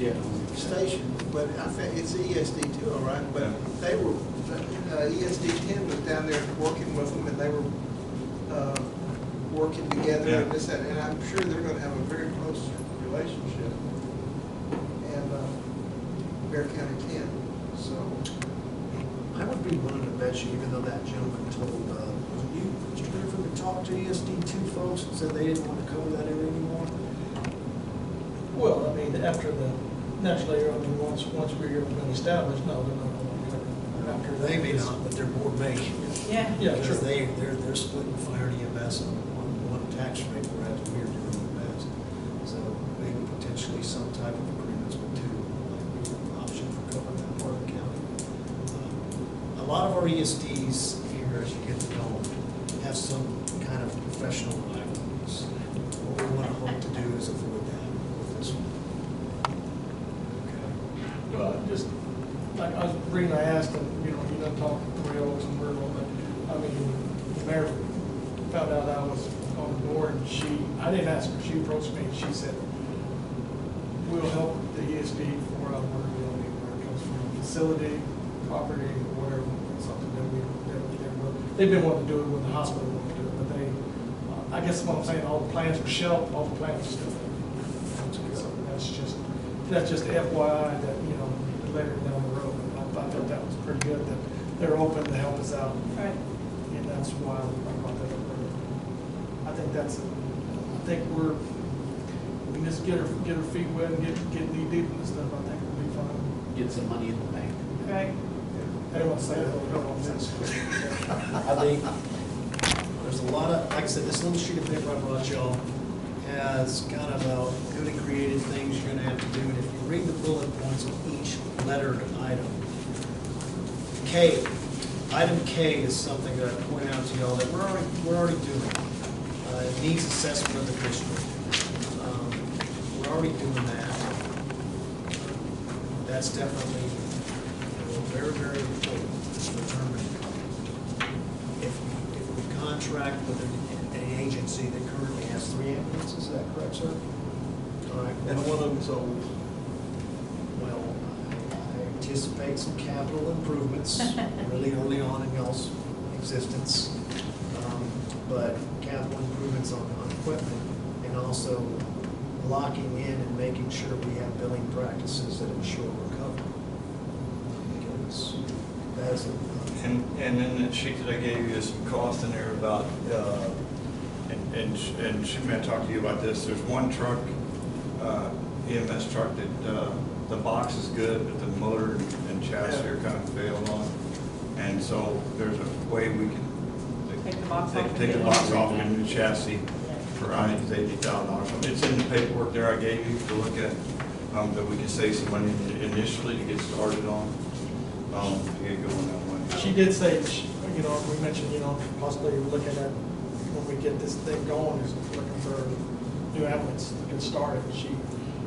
Yeah. station, but I think it's ESD 2, all right? But they were, ESD 10 was down there working with them, and they were working together and this, that, and I'm sure they're gonna have a very close relationship. Bear County can, so. I would be willing to bet you, even though that gentleman told, wasn't you, Mr. Griffin, to talk to ESD2 folks and said they didn't want to cover that area anymore? Well, I mean, after the national area, I mean, once we're been established, no, they're not going to cover it. After They may not, but their board may. Yeah. Yeah, Because sure. they're splitting fire and EMS on one tax rate, whereas we're doing EMS. So maybe potentially some type of agreements with two, like be an option for covering that part of the county. A lot of our ESDs here, as you get to know them, have some kind of professional rivalries. What we want to hope to do is avoid that with this one. Okay. Well, just, like, I was reading, I asked him, you know, he doesn't talk to Ray Oaks and Myrtle, but, I mean, the mayor found out I was on the board, and I didn't ask her, she approached me, and she said, we'll help the ESD for where it comes from, facility, property, whatever, something that they've been wanting to do it when the hospital wanted to do it, but they, I guess what I'm saying, all the plans are shelved, all the plans are still there. So that's just FYI that, you know, later down the road, and I thought that was pretty good, that they're open to help us out. Right. And that's why I brought that up earlier. I think we can just get our feet wet and get knee deep and stuff, I think we'll be fine. Get some money in the bank. Right. I don't want to say that, I don't want to say I think there's a lot of, like I said, this little sheet of paper I brought y'all has kind of good and creative things you're gonna have to do. And if you read the bullet points of each lettered item, item K is something that I point out to y'all that we're already doing. It needs assessment of the district. We're already doing that. That's definitely very, very important to determine if we contract with an agency that currently has 3 ambulances. Is that correct, sir? All right. And one of them's old. Well, I anticipate some capital improvements really early on in y'all's existence. But capital improvements on equipment, and also locking in and making sure we have billing practices that ensure recovery. Because that is And in the sheet that I gave you, is some cost in there about, and she may talk to you about this, there's one truck, EMS truck that, the box is good, but the motor and chassis are kind of failing on. And so there's a way we can Take the box off. take the box off and new chassis for, I think it's $80,000. It's in the paperwork there I gave you to look at, that we can save some money initially to get started on, to get going that way. She did say, you know, we mentioned, you know, possibly looking at, when we get this thing going, is looking for a new ambulance to get started.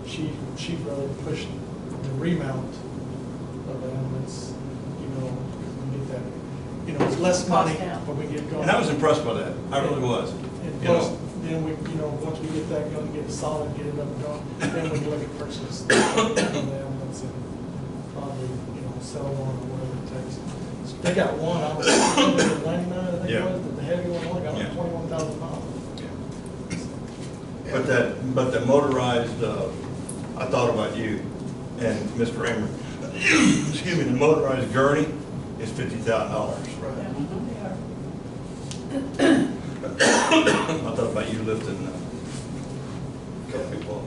She'd rather push the remount of the ambulance, you know, we get that, you know, it's less money, Cost down. but we get going. And I was impressed by that, I really was. And You plus, know, then we, you know, once we get that going, get it solid, get it up and going, then we can look at purchase the ambulance and probably, you know, sell one or whatever it takes. So they got one, I was 99, I think it Yeah. was, the heavy one, only got like Yeah. 21,000 miles. but the motorized, I thought about you and Mr. Raymer. Excuse me, the motorized gurney is $50,000. Right. They are. I thought about you lifting a couple people.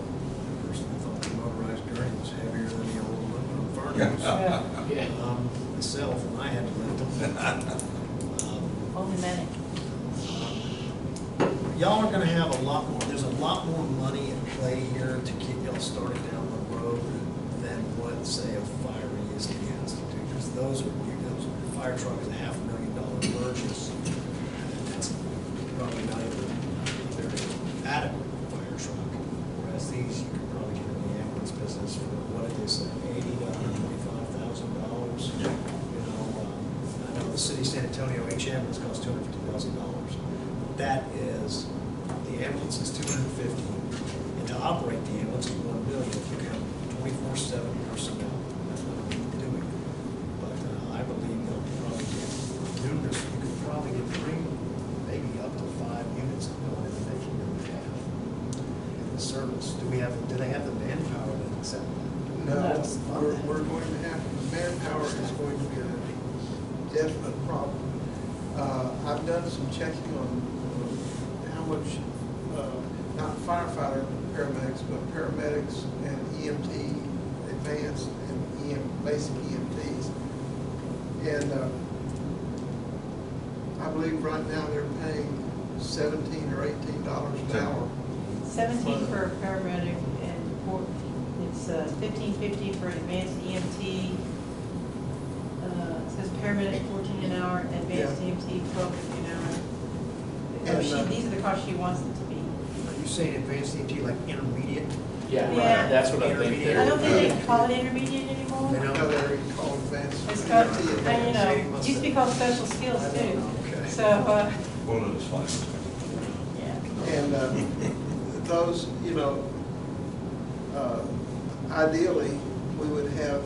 personally thought the motorized gurney was heavier than the old furnace. Yeah. Yeah. Myself, when I had to lift them. Only many. Y'all are gonna have a lot more, there's a lot more money in play here to get y'all started down the road than what, say, a fire ESD has to do. Because those fire truck is a $500,000 purchase. And that's probably not even a very adequate fire truck. Whereas these, you could probably get in the ambulance business for, what did they say, $80,000 to $125,000? Yeah. You know, I know the city of San Antonio, each ambulance costs $250,000. That is, the ambulance is $250,000, and to operate the ambulance is $1 million if you have 24/7 personnel. That's what I'm doing. But I believe they'll probably get numerous. You could probably get 3, maybe up to 5 units going in the next year and a half in the service. Do they have the manpower to accept that? No, we're going to have, manpower is going to be a definite problem. I've done some checking on how much, not firefighter paramedics, but paramedics and EMT, advanced and basic EMTs. And I believe right now they're paying $17 or $18 an hour. 17 for a paramedic and it's $15.50 for advanced EMT. It says paramedic 14 an hour, advanced Yeah. EMT 12.50 an hour. And, These are the costs she wants it to be. Are you saying advanced EMT like intermediate? Yeah, Yeah. that's what I think. Intermediate. I don't think they call it intermediate anymore. They don't? No, they're called advanced. It's called, EMT and, you advanced. know, it used to be called special skills too. Okay. So, One of those fine. yeah. And those, you know, ideally, we would have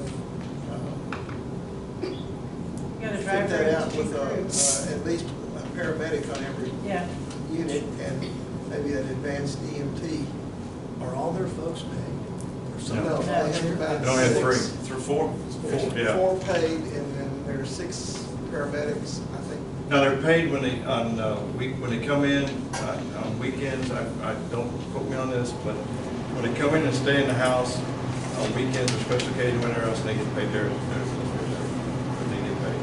You got a fit driver that out and two with crews. at least a paramedic on every Yeah. unit and maybe an advanced EMT. Are all their folks paid? Or some? No, they have about They only have three, six. through four? There's Yeah. 4 paid, and then there's 6 paramedics, I think. Now, they're paid when they, when they come in, on weekends, I don't quote me on this, but when they come in and stay in the house, on weekends or special occasion, whenever else, they get paid they get paid.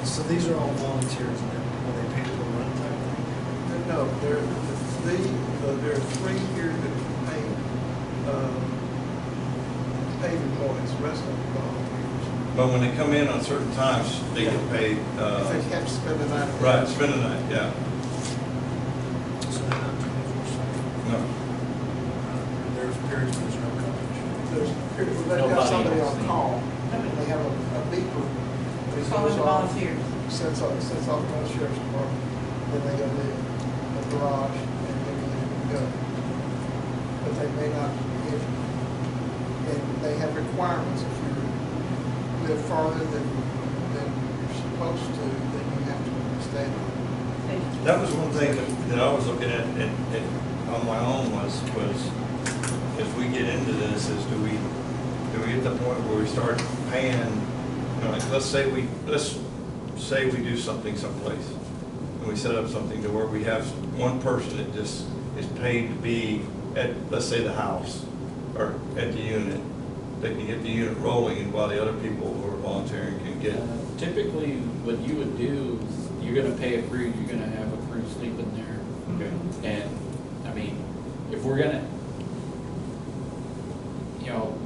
So these are all volunteers, and are they paid for run type thing? No, there are 3 here that are paid employees, the rest of them are volunteers. But when they come in on certain times, they get paid, If they have to spend the night. right, spend the night, yeah. So they're not 24/7. No. There's periods when there's no coverage. There's periods where they've got Nobody somebody else on needs. call, and they have a beeper. that Calling goes the off, volunteers. Sends off the sheriff's department, then they go to the garage, and then they go. But they may not, and they have requirements. If you live farther than you're supposed to, then you have to stay. That was one thing that I was looking at on my own was as we get into this, is do we get to the point where we start paying, you know, like let's say we do something someplace and we set up something to where we have one person that just is paid to be at, let's say, the house or at the unit. They can get the unit rolling, and while the other people who are volunteering can get. Typically, what you would do is you're gonna pay a crew, you're gonna have a crew sleeping there. Okay. And, I mean, if we're gonna, you know,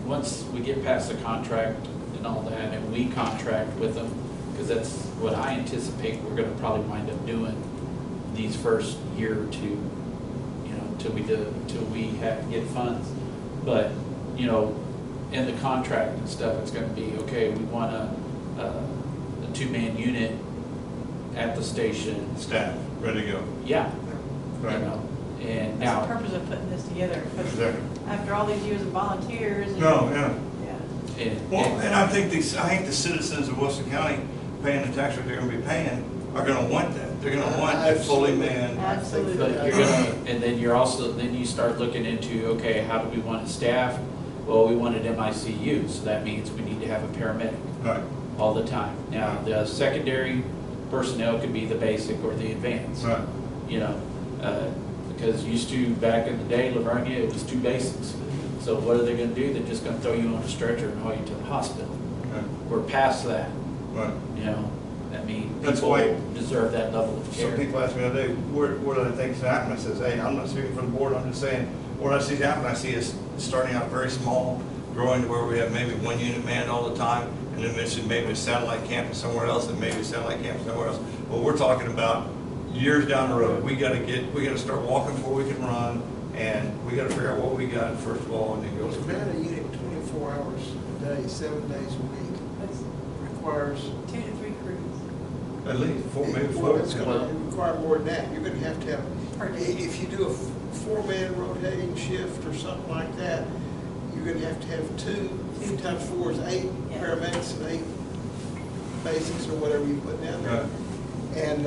once we get past the contract and all that, and we contract with them, because that's what I anticipate we're gonna probably wind up doing these first year or two, you know, till we get funds. But, you know, in the contract and stuff, it's gonna be, okay, we want a 2-man unit at the station. Staff, ready to go. Yeah, you Right. know, and That's the now, purpose of putting this together, because Exactly. after all these years of volunteers. and- No, yeah. Yeah. Well, and I think the citizens of Wilson County paying the tax rate they're gonna be paying are gonna want that. They're gonna want a fully manned. Absolutely. but you're gonna, and then you're also, then you start looking into, okay, how do we want it staffed? Well, we want it MICU, so that means we need to have a paramedic Right. all the time. Now, the secondary personnel could be the basic or the advanced. Right. You know, because used to, back in the day, Livonia, it was 2 basics. So what are they gonna do? They're just gonna throw you on a stretcher and haul you to the hospital. Okay. We're past that, Right. you know, I mean, That's people why- deserve that level of Some care. people ask me the other day, where do I think it's happening? I says, hey, I'm not speaking for the board, I'm just saying, where I see it happen, I see us starting out very small, growing to where we have maybe 1 unit manned all the time, and then mention maybe a satellite campus somewhere else, and maybe a satellite campus somewhere else. Well, we're talking about years down the road. We gotta start walking before we can run, and we gotta figure out what we got first of all, and then go To from man there. a unit 24 hours a day, 7 days a week, That's requires, 2 to 3 crews At least 4, maybe well, 4. it's gonna require more than that. You're gonna have to per have, day. if you do a 4-man rotating shift or something like that, you're gonna have 2 times 4 is 8 Yeah. paramedics and 8 basics or whatever you put down there. Right. And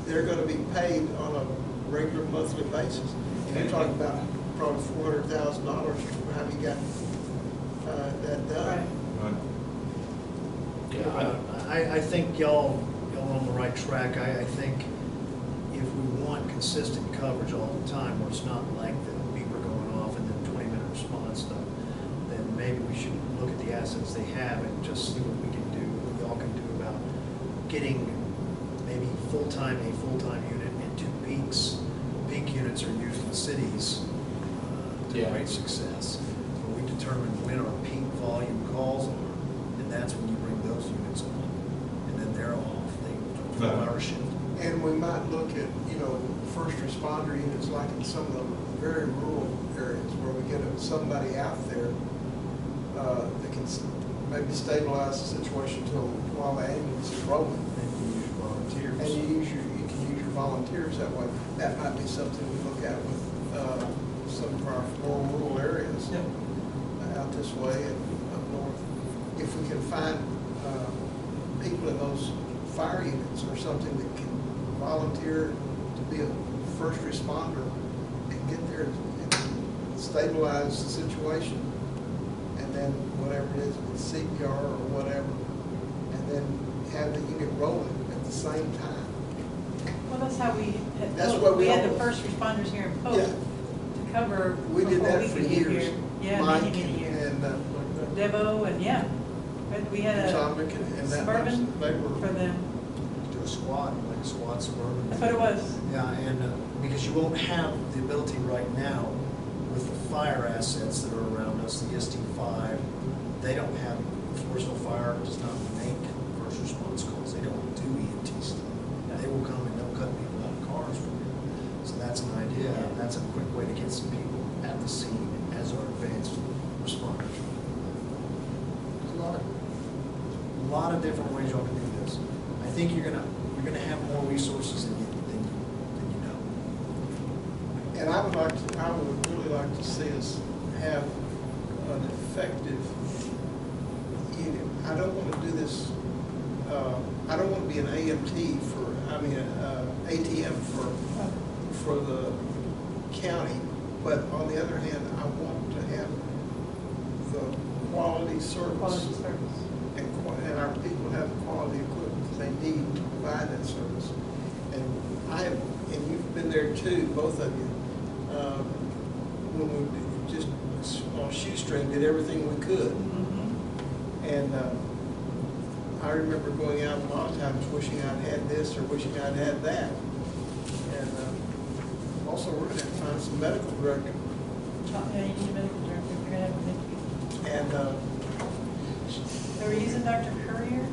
they're gonna be paid on a regular monthly basis. And you're talking about probably $400,000 to have you got that done. Right. Yeah, I think y'all are on the right track. I think if we want consistent coverage all the time, where it's not like the beeper going off and then 20-minute response stuff, then maybe we should look at the assets they have and just see what we can do, what y'all can do about getting maybe a full-time unit and 2 peaks. Peak units are used in cities to Yeah. great success. Where we determine when our peak volume calls are, and that's when you bring those units on. And then they're off, they 12-hour shift. And we might look at, first responder units like in some of the very rural areas where we get somebody out there that can maybe stabilize the situation while the ambulance is rolling. And you use volunteers. And you can use your volunteers that way. That might be something we look at with some of our more rural areas out this way and up north. If we can find people in those fire units or something that can volunteer to be a first responder and get there and stabilize the situation, and then whatever it is, with CPR or whatever, and then have the unit rolling at the same time. Well, that's how we had, That's what we had the almost- first responders here in Pope Yeah. to cover. We did before that we for could get years. here. Yeah, Mike many years. and Devo and, yeah. But we had a Atomic and that. Suburban They were. for them. Do a squad, like a squad suburban. That's what it was. Yeah, and because you won't have the ability right now with the fire assets that are around us, the ESD5, they don't have, Floresville Fire does not make first response calls. They don't do EMT stuff. They will come and they'll cut people out of cars for you. So that's an idea. That's a quick way to get some people at the scene as our advanced responders. There's a lot of different ways y'all can do this. I think you're gonna have more resources than you know. And I would really like to see us have an effective unit. I don't want to do this, I don't want to be an ATM for the county, but on the other hand, I want to have the quality service. Quality service. And our people have the quality equipment they need to provide that service. And you've been there too, both of you, when we just on shoestring did everything we could. Mm-hmm. And I remember going out a lot of times wishing I'd had this or wishing I'd had that. And also we're going to have to find some medical director. Yeah, you need a medical director. You're gonna have a medical. And They were using Dr. Courier?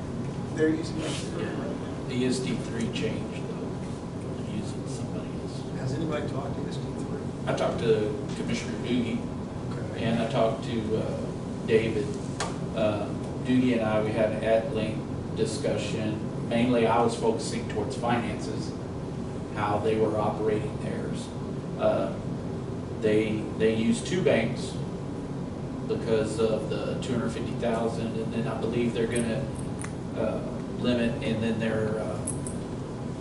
they're using that. the ESD3 changed though. They're using somebody else. Has anybody talked to ESD3? I talked to Commissioner Doogie, Okay. and I talked to David. Doogie and I, we had an at-length discussion. Mainly, I was focusing towards finances, how they were operating theirs. They use 2 banks because of the 250,000, and then I believe they're gonna limit, and then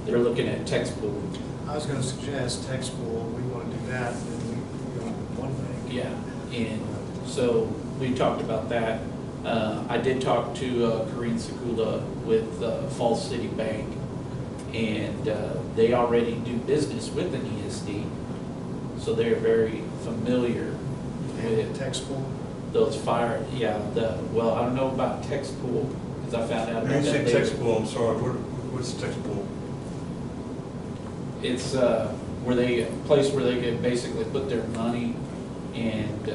they're looking at text pool. I was gonna suggest text pool, we wanna do that, and then we go with one bank. Yeah, and so we talked about that. I did talk to Corinne Sekula with Falls City Bank, and they already do business with an ESD, so they're very familiar And with text pool, those fire, well, I don't know about text pool, because I found out When about you say that text later. pool, I'm sorry, what's text pool? It's where they, a place where they can basically put their money, and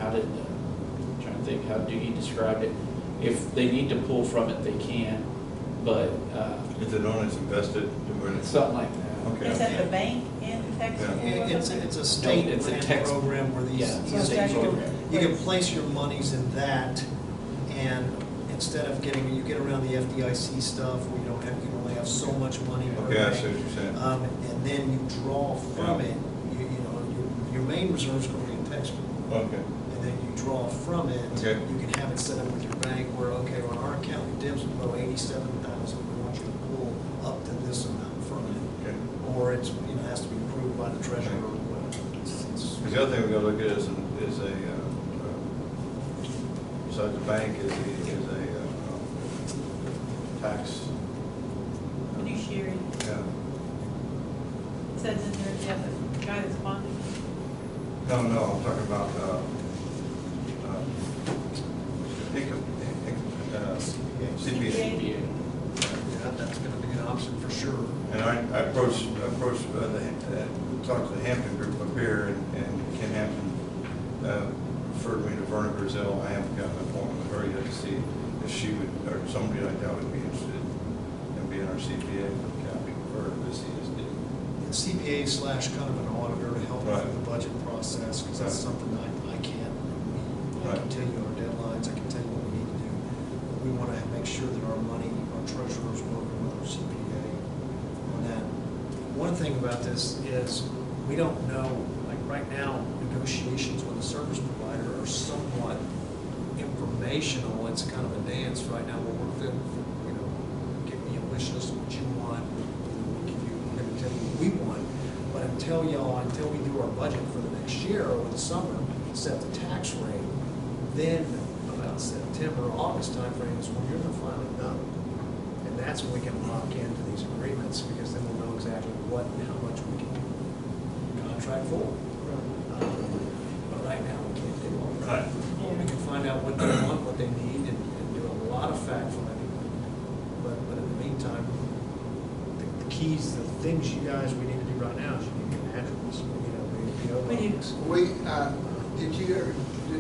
I'm trying to think, how Doogie described it. If they need to pull from it, they can, but Is it known as invested? it's something like that. Okay. Is that the bank in Texas? Yeah. it's a state it's a grant text- program where these, Yeah, it's a these state things you program. can place your monies in that, and instead of you get around the FDIC stuff where you can only have so much money per Okay, I bank. see what you're saying. And then you draw from Yeah. it, your main reserves go in text pool. Okay, And then you draw from it. Okay. You can have it set up with your bank where, okay, on our account, we dips below 87,000, we want you to pull up to this amount from it. okay. Or it's, has to be approved by the treasurer or whatever. Because the other thing we gotta look at is besides the bank, is a tax. Fiduciary, Yeah. it says in there, yeah, the guy that's bonding. No, I'm talking about, CPA. CPA. Yeah, that's gonna be an option for sure. And I approached, talked to the Hampton group up here, and Ken Hampton referred me to Verna Brazil. I haven't got an appointment with her yet to see if she would, or somebody like that would be interested in being our CPA for the county, for this ESD. CPA slash kind of an auditor to help Right. with the budget process, because that's Right. something I can't. I Right. can tell you our deadlines, I can tell you what we need to do. But we want to make sure that our money, our treasurer's working with our CPA on that. One thing about this is, we don't know, like right now, negotiations with a service provider are somewhat informational. It's kind of a dance right now where we're filled, give me a wish list of what you want. We're going to tell you what we want. But until we do our budget for the next year over the summer, set the tax rate, then about September, August timeframe is when you're going to finally know. And that's when we can lock into these agreements, because then we'll know exactly what and how much we can contract for. But right now, we can't do all that. Right. We can find out what they want, what they need, and do a lot of fact finding. But in the meantime, the keys, the things you guys, we need to do right now is you need to get an address. We need a PO We need- box. Did you ever,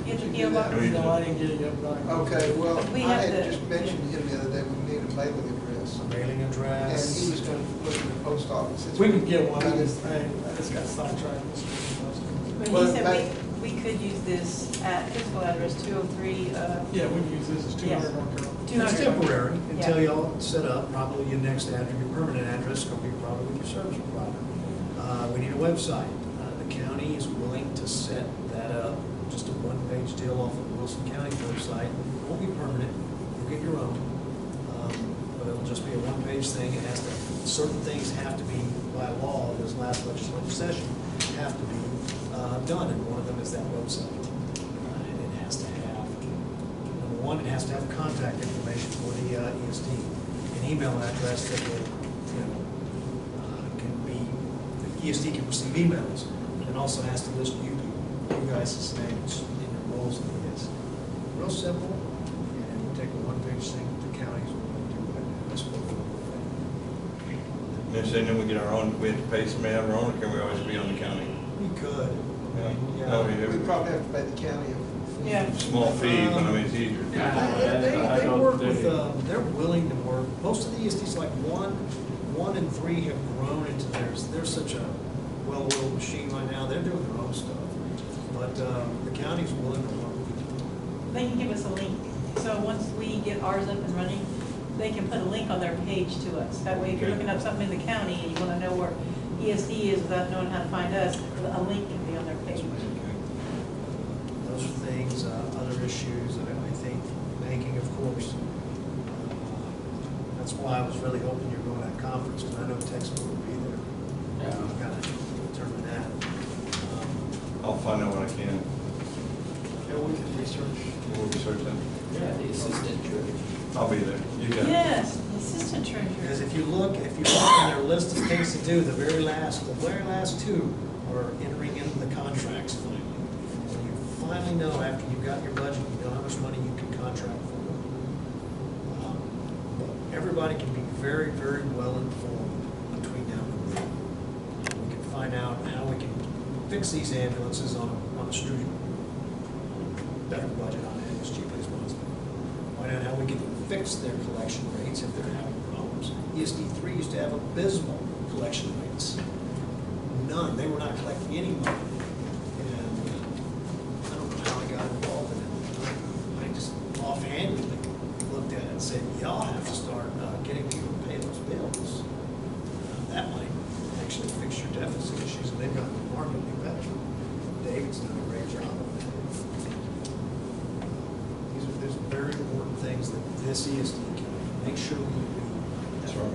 Get did the you do PO box? that? No, I didn't get it yet, but I. Okay, well, We I have had to- just mentioned to him the other day, we need a mailing address. A mailing And address. he was gonna look at the post office. We can get one, I He just got sidetracked. But Well, he said back- we could use this physical address 203, Yeah, we can use this as 200 North Carolina. It's 200. temporary until Yeah. y'all set up, probably your next address, your permanent address is going to be probably with your service provider. We need a website. The county is willing to set that up, just a one-page deal off of the Wilson County website. It won't be permanent, you'll get your own. But it'll just be a one-page thing. It has to, certain things have to be by law, this last legislative session, have to be done, and one of them is that website. And it has to have, number one, it has to have contact information for the ESD, an email address that will, can be, the ESD can receive emails, and it also has to list you guys' names in your roles in this. Real simple, and we'll take a one-page thing that the counties will do right now. That's what we're doing. And then we get our own, we have to pay somebody to have our own, or can we always be on the county? We could. Yeah. No, we We probably have to pay the county a Yeah. small fee, but I mean, it's easier. They work with, they're willing to work, most of the ESDs, like one and three have grown into theirs. They're such a well-oiled machine right now, they're doing their own stuff. But the county's willing to work with you. They can give us a link. So once we get ours up and running, they can put a link on their page to us. That way, if you're looking up something in the county and you want to know where ESD is without knowing how to find us, a link can be on their page. Those are things, other issues, I think banking, of course. That's why I was really hoping you were going to that conference, because I know Texas would be there. Yeah. We've got to determine that. I'll find out what I can. Yeah, we can research. We'll research that. Yeah, the assistant judge. I'll be there. You got it. Yes, the assistant Because treasurer. if you look in their list of things to do, the very last two are entering into the contracts finally. When you finally know, after you've got your budget, you know how much money you can contract for. But everybody can be very, very well informed between now and then. We can find out how we can fix these ambulances on a street. Better budget on it as cheaply as possible. Find out how we can fix their collection rates if they're having problems. ESD3 used to have abysmal collection rates. None, they were not collecting any money. And I don't know how I got involved in it. I just offhandedly looked at it and said, y'all have to start getting people to pay those bills. That might actually fix your deficit issues, and they've gotten remarkably better. David's done a great job of that. There's very important things that this ESD can make sure we do. That's right.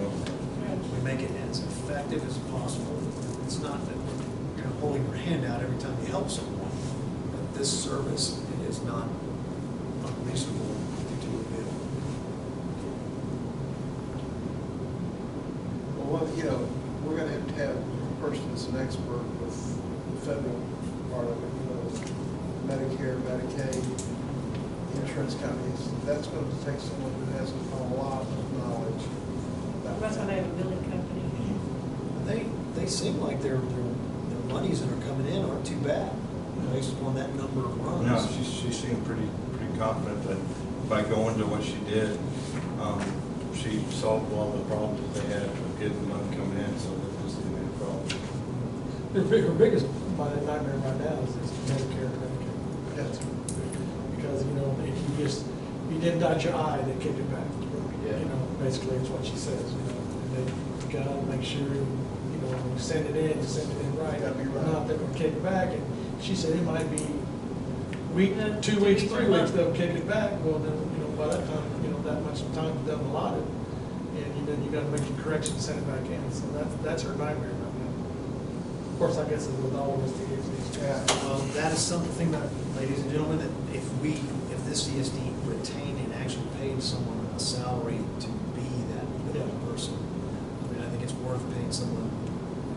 We make it as effective as possible. It's not that, holding your hand out every time you help someone. But this service, it is not unreasonable to do a bid. Well, you know, we're gonna have a person that's an expert with the federal part of it, you know, Medicare, Medicaid, insurance companies. That's gonna take someone who has a lot of knowledge about That's why that. they have a billing company. They seem like their monies that are coming in aren't too bad, based upon that number of runs. No, she seemed pretty confident that by going to what she did, she solved a lot of the problems that they had with getting money coming in, so that this didn't be a problem. Her biggest nightmare right now is Medicare and Medicaid. Yes. Because, you know, if you didn't dot your I, they kick it back. Yeah. You know, basically, it's what she says, you know, and you gotta make sure, you know, when you send it in, you send it in right. Gotta be right. Not, they're gonna kick it back, and she said it might be week, Yeah, 2 2 weeks, weeks, 3 a weeks, month. they'll kick it back, well, then, you know, by that time, you know, that much time is done allotted, and then you gotta make your corrections, send it back in, so that's her nightmare right now. Of course, I guess it's with all of us, the ESDs. Yeah. That is something that, ladies and gentlemen, that if this ESD retained and actually paid someone a salary to be that middle person, I mean, I think it's worth paying someone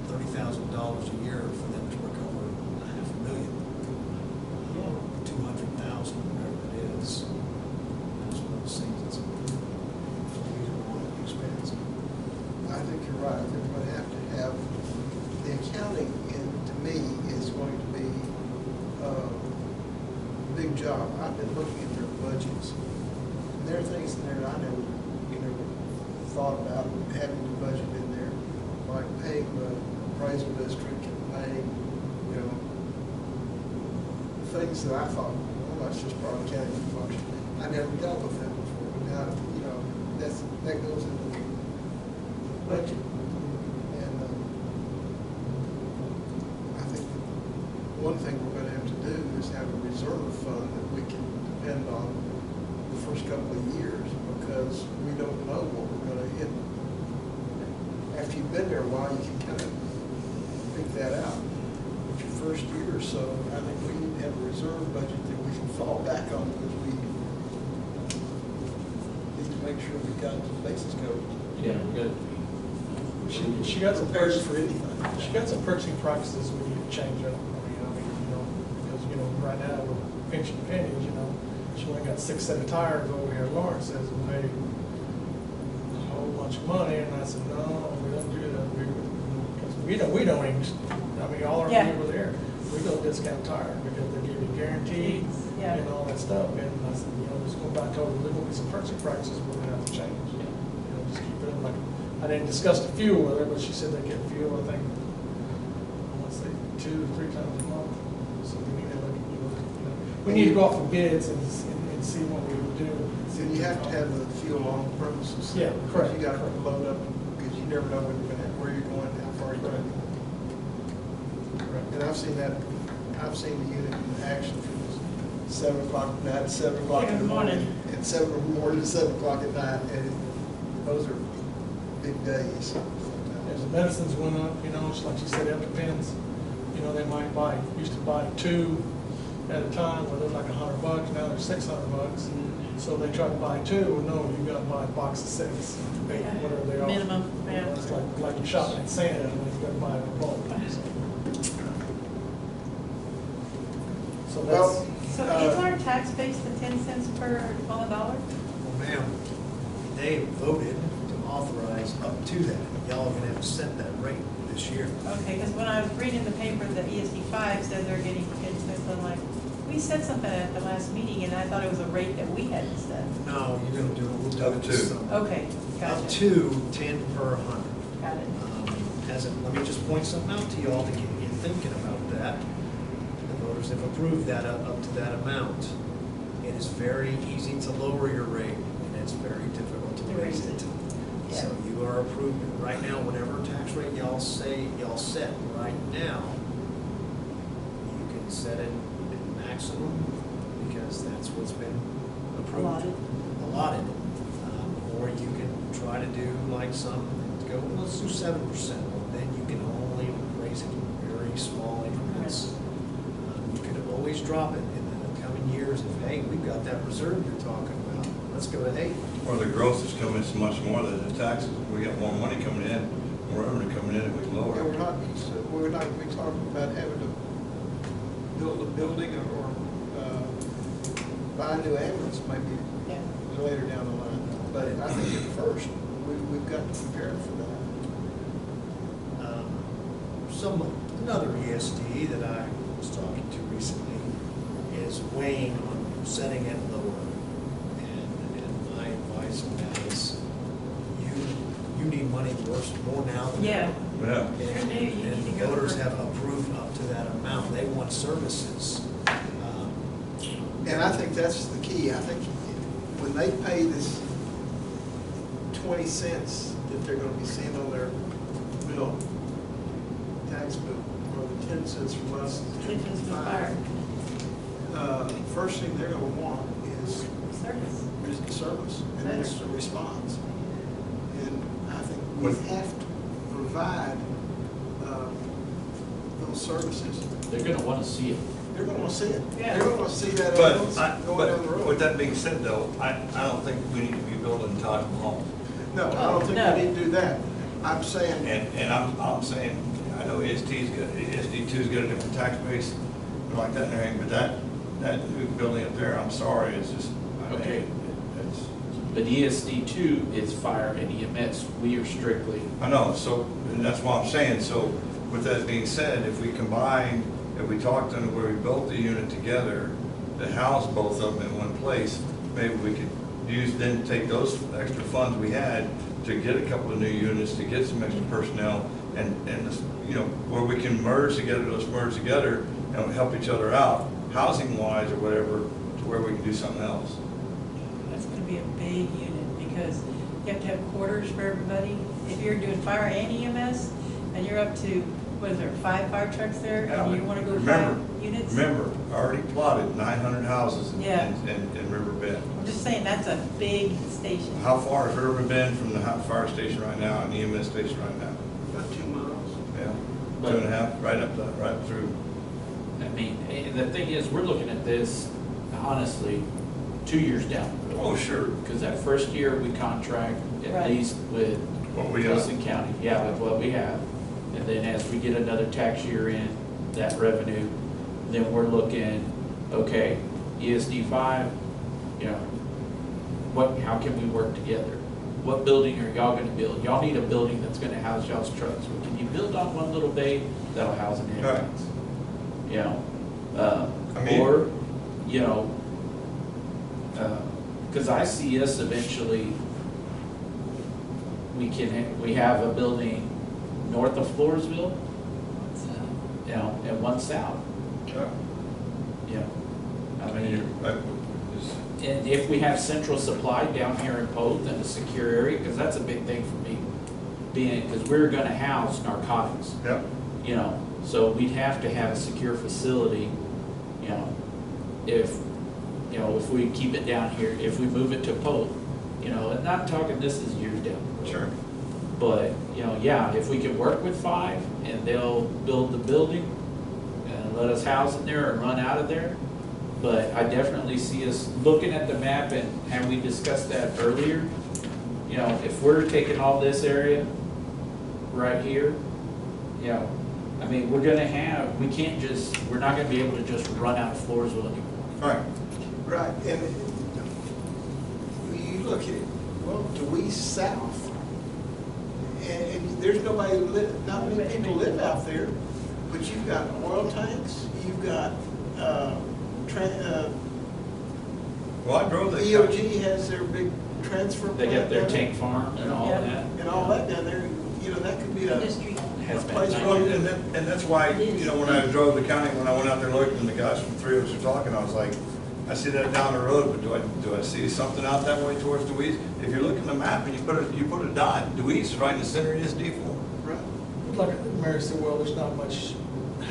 $30,000 a year for them to recover $500,000, 200,000, whatever it is. That's one of those things that's reasonable expense. I think you're right. I think we're going to have the accounting, to me, is going to be a big job. I've been looking at their budgets, and there are things in there that I never thought about having to budget in there, like paying the appraisal district and paying, you know, things that I thought, well, that's just part of the county function. I never dealt with that before, but now, you know, that goes into the budget. And I think one thing we're going to have to do is have a reserve fund that we can depend on the first couple of years, because we don't know what we're going to hit. After you've been there a while, you can kind of pick that out. But your first year or so, I think we need to have a reserve budget that we can fall back on, because we need to make sure we've got the bases covered. Yeah, good. She got some Prepared purchasing, for anything. she got some purchasing practices we need to change up. You know, because, you know, right now we're pinching pennies, you know. She only got 6 set of tires over here. Lawrence says, well, hey, a whole bunch of money, and I said, no, we don't do that. Because we don't even, I mean, all our Yeah. people there, we don't discount tires because they give you guaranteed Yeah. and all that stuff. And I said, you know, just going back, told her, there's going to be some purchasing practices we're going to have to change. You know, just keep it like, I didn't discuss the fuel with her, but she said they get fuel, I think, I want to say 2 or 3 times a month. So we need to look, we need to go off the bids and see what we would do. And you have to have the fuel on premises. Yeah, correct, You got to correct. load up, because you never know where you're going, how far you're going. Correct. And I've seen that, I've seen the unit in action from 7 o'clock at night, 7 o'clock in the morning, and 7 in the morning to 7 o'clock at night, and those are big days. As the medicines went up, you know, it's like she said, it depends. You know, they might used to buy 2 at a time, where they're like $100, now they're $600. So they try to buy 2, well, no, you gotta buy a box of 6, 8, Yeah. whatever they are. Minimum, yeah. It's like you're shopping at Santa, and you gotta buy it in bulk. So Well, that's, So is our tax base the 10 cents per on the dollar? Well, ma'am, they voted to authorize up to that. Y'all are gonna have to set that rate this year. Okay, because when I was reading the paper, the ESD 5 said they're getting 10 cents, I'm like, we said something at the last meeting, and I thought it was a rate that we had set. No, you're gonna do it, we'll do Up it to. this summer. Okay, gotcha. Up to 10 per 100. Got it. Let me just point something out to you all to get you thinking about that. The voters have approved that up to that amount. It is very easy to lower your rate, and it's very difficult to raise it. Yeah. So you are approving, right now, whatever tax rate y'all set right now, you can set it at maximum, because that's what's been approved. Allotted. Or you can try to do like some, go, let's do 7%. Well, then you can only raise it very very small increments. You could always drop it in the coming years if, hey, we've got that reserve you're talking about, let's go to 8. Or the growth is coming so much more than the taxes. We got more money coming in, more revenue coming in, and we lower. Yeah, we're not gonna be talking about having to build a building or buy a new ambulance maybe Yeah. later down the line. But I think at first, we've got to prepare for that. Another ESD that I was talking to recently is weighing on setting it lower. And my advice on that is you need money more now than Yeah. ever. Yeah. And You need to and go voters for it. have approved up to that amount. They want services. And I think that's the key. I think when they pay this 20 cents that they're gonna be seeing on their bill, tax bill, or the 10 cents from us, Kitchens for fire. first thing they're gonna want is Service. the service, and then it's the response. And I think we With- have to provide those services. They're gonna wanna see it. They're gonna wanna see it. Yeah. They're gonna wanna see that But, ambulance going down the road. with that being said though, I don't think we need to be building Taj Mahal. No, I don't think No. we need to do that. I'm saying, And I'm saying, I know ESD's got, ESD2's got a different tax base, and like that and everything, but that new building up there, I'm sorry, it's just, I mean, Okay. it's, But ESD2 is fire and EMS. We are strictly, I know, so, and that's what I'm saying, so with that being said, if we combine, if we talked on where we built the unit together to house both of them in one place, maybe we could then take those extra funds we had to get a couple of new units, to get some extra personnel, and just, you know, where we can merge together, let's merge together and help each other out, housing wise or whatever, to where we can do something else. That's gonna be a big unit, because you have to have quarters for everybody. If you're doing fire and EMS, and you're up to, what is there, 5 fire trucks there, and you wanna go 5 units? Remember, I already plotted 900 houses in Yeah. River Bend. I'm just saying, that's a big station. How far is River Bend from the fire station right now and EMS station right now? about 2 miles. Yeah, 2.5, right through. I mean, and the thing is, we're looking at this, honestly, 2 years down the road. Oh, sure. Because that first year, we contract at Right. least with What we got. Wilson County, yeah, with what we have. And then as we get another tax year in, that revenue, then we're looking, okay, ESD5, you know, how can we work together? What building are y'all gonna build? Y'all need a building that's gonna house y'all's trucks. Well, can you build on one little bay that'll house an ambulance? You know, I mean- or, you know, because I see us eventually, we have a building north of Floresville, you know, and one south, Yeah. you know. I I mean, mean, and if we have central supply down here in Polk in a secure area, because that's a big thing for me, because we're gonna house narcotics. Yeah. You know, so we'd have to have a secure facility, you know, if we keep it down here, if we move it to Polk, you know, and not talking, this is years down the road. Sure. But, you know, yeah, if we could work with 5 and they'll build the building and let us house in there and run out of there. But I definitely see us looking at the map, and have we discussed that earlier? You know, if we're taking all this area right here, you know, I mean, we're not gonna be able to just run out of Floresville anymore. All right. Right, and you look at, well, Dewey's south, and there's nobody, not many people live out there, but you've got oil tanks, you've got, Well, I drove that. EOG has their big transfer plant. They got their down there, tank farm and all Yeah. that. and all that down there, you know, that could be a Industry. Has been place nice. Well, and that's why, you know, when I drove the county, when I went out there looking, and the guys from 3 of us were talking, I was like, I see that down the road, but do I see something out that way towards Dewey's? If you look at the map and you put a dot, Dewey's is right in the center of ESD4. right. Like Mary said, well, there's not much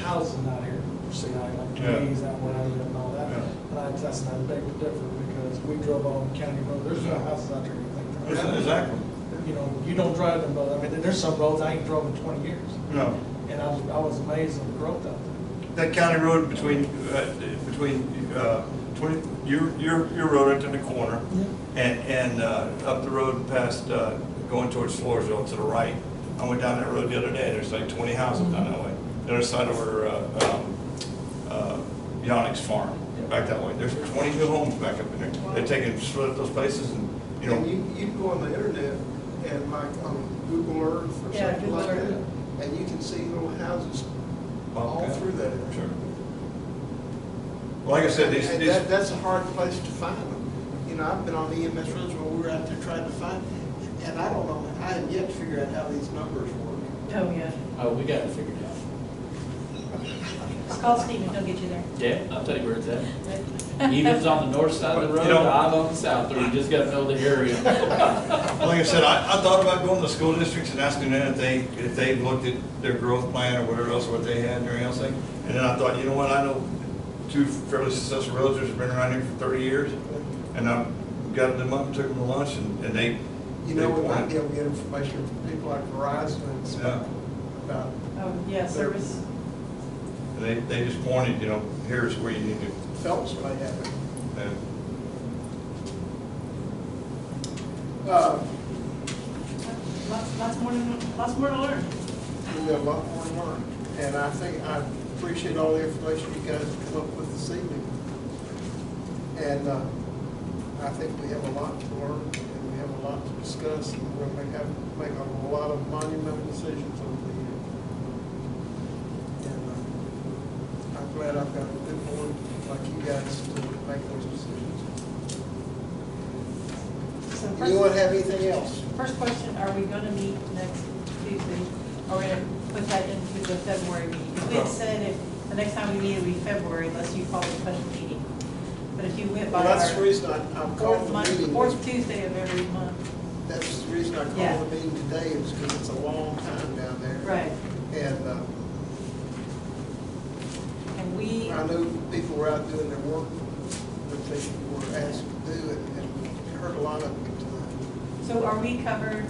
housing out here, see, like Yeah. trees, that where I live and all that. Yeah. And that's not a big difference, because we drove on county road, there's no houses out there, you think. Exactly. You know, you don't drive them, but I mean, there's some roads I ain't drove in 20 years. No. And I was amazed at the growth out there. That county road between your road right in the corner and up the road past going towards Floresville to the right. I went down that road the other day. There's like 20 houses down that way. The other side of where Yannick's farm, back that way. There's 20 new homes back up in there. They're taking, split up those places and, you know. And you can go on the internet and like on Google Earth or Yeah, something Google like Earth. that, and you can see little houses all Okay. through that area. Sure. Well, like I said, these, And that's a hard place to find them. You know, I've been on the EMS roads where we were out there trying to find, and I don't know, I have yet to figure out how these numbers work. Oh, yeah. Oh, we got it figured out. Just call Stephen, he'll get you there. Yeah, I'll tell you where it's at. Even's on the north side of the road, You know- I'm on the south, or you just gotta know the area. well, like I said, I thought about going to the school districts and asking them if they looked at their growth plan or whatever else, what they had and everything else. And then I thought, you know what, I know two fairly successful realtors have been around here for 30 years. And I got them up and took them to lunch and they. You know, we they might be pointed- able to get information from people like Verizon and Yeah. stuff about. Oh, yeah, service. And they just pointed, you know, here's where you need to. Phelps might have it. And Lots more to learn. We've got a lot more to learn. And I think I appreciate all the information you guys have come up with this evening. And I think we have a lot to learn and we have a lot to discuss and we're going to make a lot of monumental decisions over the years. And I'm glad I've got a good board like you guys to make those decisions. So Anyone have anything else? first question, are we gonna meet next Tuesday? Are we gonna put that into the February meeting? If we had said if the next time we meet will be February, unless you call it a special meeting. But if you went by Well, that's the our reason I'm calling the meeting. fourth Tuesday of every month. That's the reason I Yeah. called the meeting today is because it's a long time down there. Right. And And we, I know people were out doing their work that they were asked to do it, and heard a lot of it tonight. so are we covered,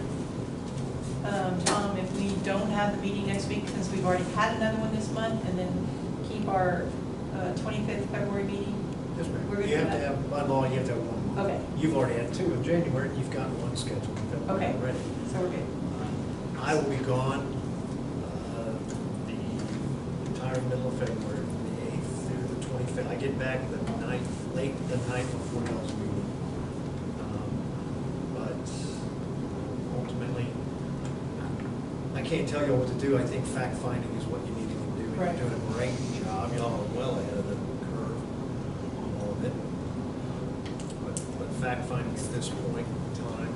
Tom, if we don't have the meeting next week, since we've already had another one this month, and then keep our 25th February meeting? Yes, We're ma'am. good You for have to that. have, by law, you have to have one. Okay, You've already had two in January, you've got one scheduled in February okay, already. so we're good. I will be gone the entire middle of February, from the 8th through the 25th. I get back the 9th, late the night before y'all's meeting. But ultimately, I can't tell you what to do. I think fact-finding is what you need to do. And Right. you're doing a great job. Y'all are well ahead of the curve on all of it. But fact-finding at this point in time,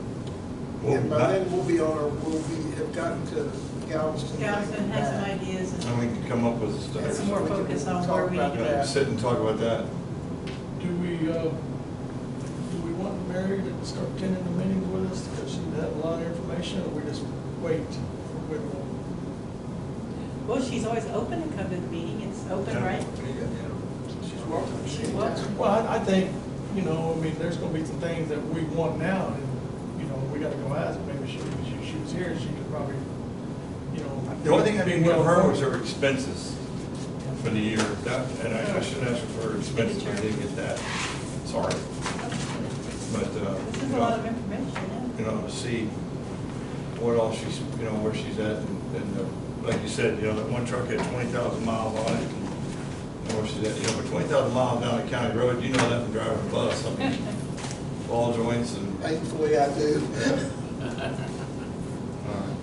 And by then, we'll have gotten to Galveston. Galveston has some ideas and and we can come up with and stuff. some more focus on where we need to You know, sit and talk about that. Do we want Mary to start attending the meetings with us because she had a lot of information, or we just wait for Whitmore? Well, she's always open to come to the meeting, it's open, right? She's welcome. She's welcome. Well, I think, I mean, there's gonna be some things that we want now, and, we gotta go ask, maybe she was here, she could probably, The only thing I didn't be give well her was informed. her expenses for the year. And I shouldn't ask her for her expenses, I didn't get that. Sorry. But, This is a lot of information, to see what all she's, where she's at. And like you said, that one truck had 20,000 miles on it. And where she's at, but 20,000 miles down a county road, you know that from driving a bus. I mean, ball joints and. Thankfully, I do. All right.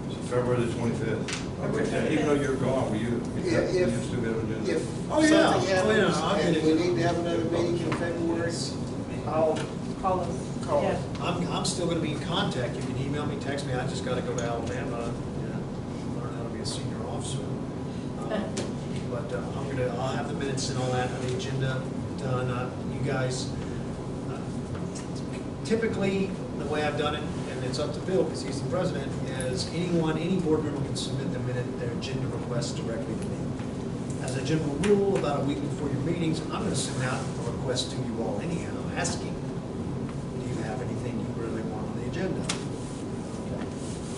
So February the 25th. Okay. Even though you're gone, will you Yeah, still be able to do that? If Oh, yeah. something Oh, yeah. happens I'll get and it. we need to have another meeting in February, I'll yeah. Call us. call. Yeah. I'm still gonna be in contact. You can email me, text me. I just gotta go to Alabama, learn how to be a senior officer. But I'll have the minutes and all that, the agenda done. You guys, typically, the way I've done it, and it's up to Bill, because he's the president, is any board member can submit their agenda requests directly to me. As a general rule, about a week before your meetings, I'm gonna send out a request to you all anyhow, asking, do you have anything you really want on the agenda?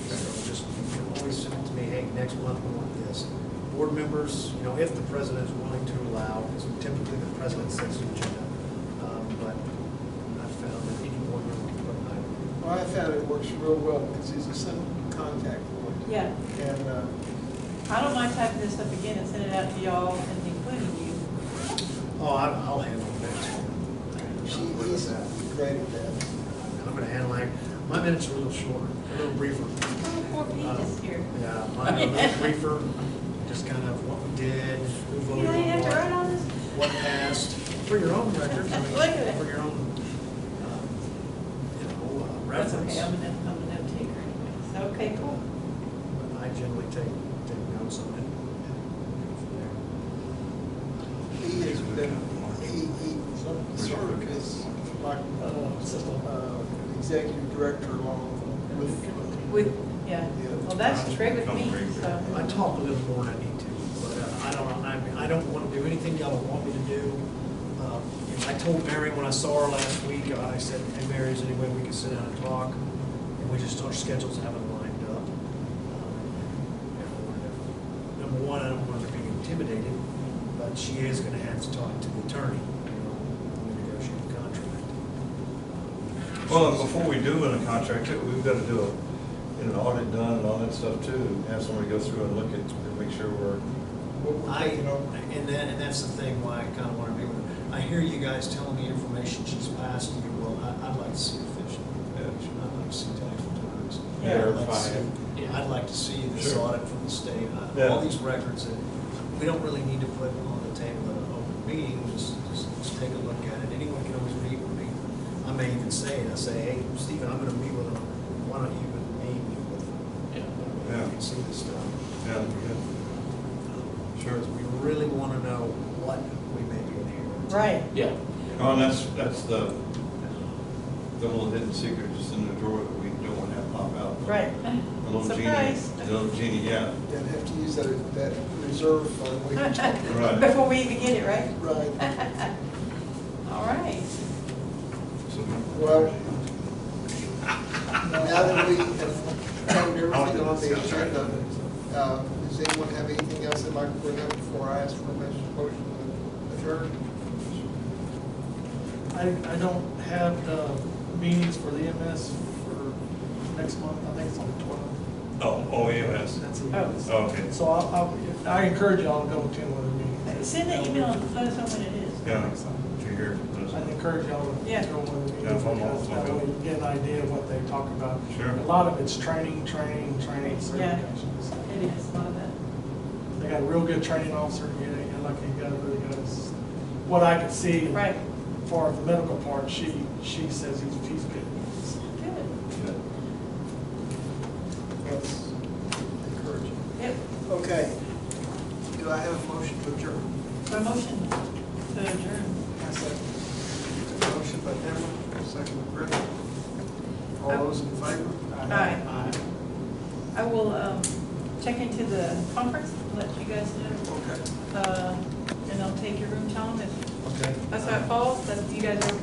So just, you can always send it to me, hey, next month we want this. Board members, you know, if the president is willing to allow, because typically the president sets the agenda, but I've found that any board member can put an item. Well, I found it works real well because he's a simple contact point. Yeah, And, I don't mind typing this up again and sending it out to y'all and including you. Oh, I'll handle minutes. he's great at that. I'm gonna handle it. My minutes are a little shorter, a little briefer. Oh, 4 pages here. Yeah, mine are a little briefer, just kind of what we did, who You voted don't even have to write on all this? what passed, for your own records, I Look at mean, it. for your own, That's reference. okay, I'm a note taker anyway, so, okay, cool. But I generally take notes on it. He has been, he served as like, executive director along with. Yeah, well, that's great with me, so. I talk a little more than I need to, but I don't want to do anything y'all don't want me to do. I told Mary when I saw her last week, I said, hey, Mary, is there any way we can sit down and talk? And we just, our schedules haven't lined up. Number one, I don't want her to be intimidated, but she is going to have to talk to the attorney, you know, when we negotiate the contract. Well, and before we do in a contract, we've got to do an audit done and all that stuff too, and have somebody go through and look at, and make sure we're. What we're taking over. And that's the thing why I kind of want to be with her. I hear you guys telling me information she's passed to you, well, I'd like to see it officially. I'd like to see tax returns. Yeah. I'd like to see- Yeah. I'd like to see this Sure. audit from the state, Yeah. all these records that we don't really need to put on the table at an open meeting, just take a look at it. Anyone can always meet with me. I may even say it, I say, hey, Stephen, I'm gonna meet with them, why don't you and me meet with them? Yeah. You can see this stuff. Yeah, good. Sure. Because we really want to know what we may be inheriting. Right. Yeah. Oh, and that's the little hidden secret just in the drawer that we don't want to have pop out. Right. The little genie, Surprise. the little genie, yeah. Then have to use that reserve fund we can talk about. Right. Before we even get it, right? Right. All right. So, Well, now that we have covered everything on the agenda, does anyone have anything else they'd like to bring up before I ask for a motion to adjourn? I don't have the meetings for the MS for next month, I think it's on the 12th. oh, EMS. That's Oh. EMS. Oh, okay. So I encourage y'all to go attend one of the meetings. Send the email and let us know when it is. Yeah, if you're here. I'd encourage y'all to Yeah. go to one of the Yeah, meetings, if I'm because off, I'll that go. way you get an idea of what they talk about. Sure. A lot of it's training, Yeah. certifications. It is, a lot of that. They got a real good training officer, you're lucky you got a really good, what I could see. Right. For the medical part, she says he's good. Good. Good. That's encouraging. Yep. Okay. Do I have a motion to adjourn? So motion to adjourn. I second. Motion by Deborah, second by Griffin. All those in favor? Aye. I will check into the conference, let you guys know, Okay. and I'll take your room, Tom, if Okay. that's how it falls, that you guys are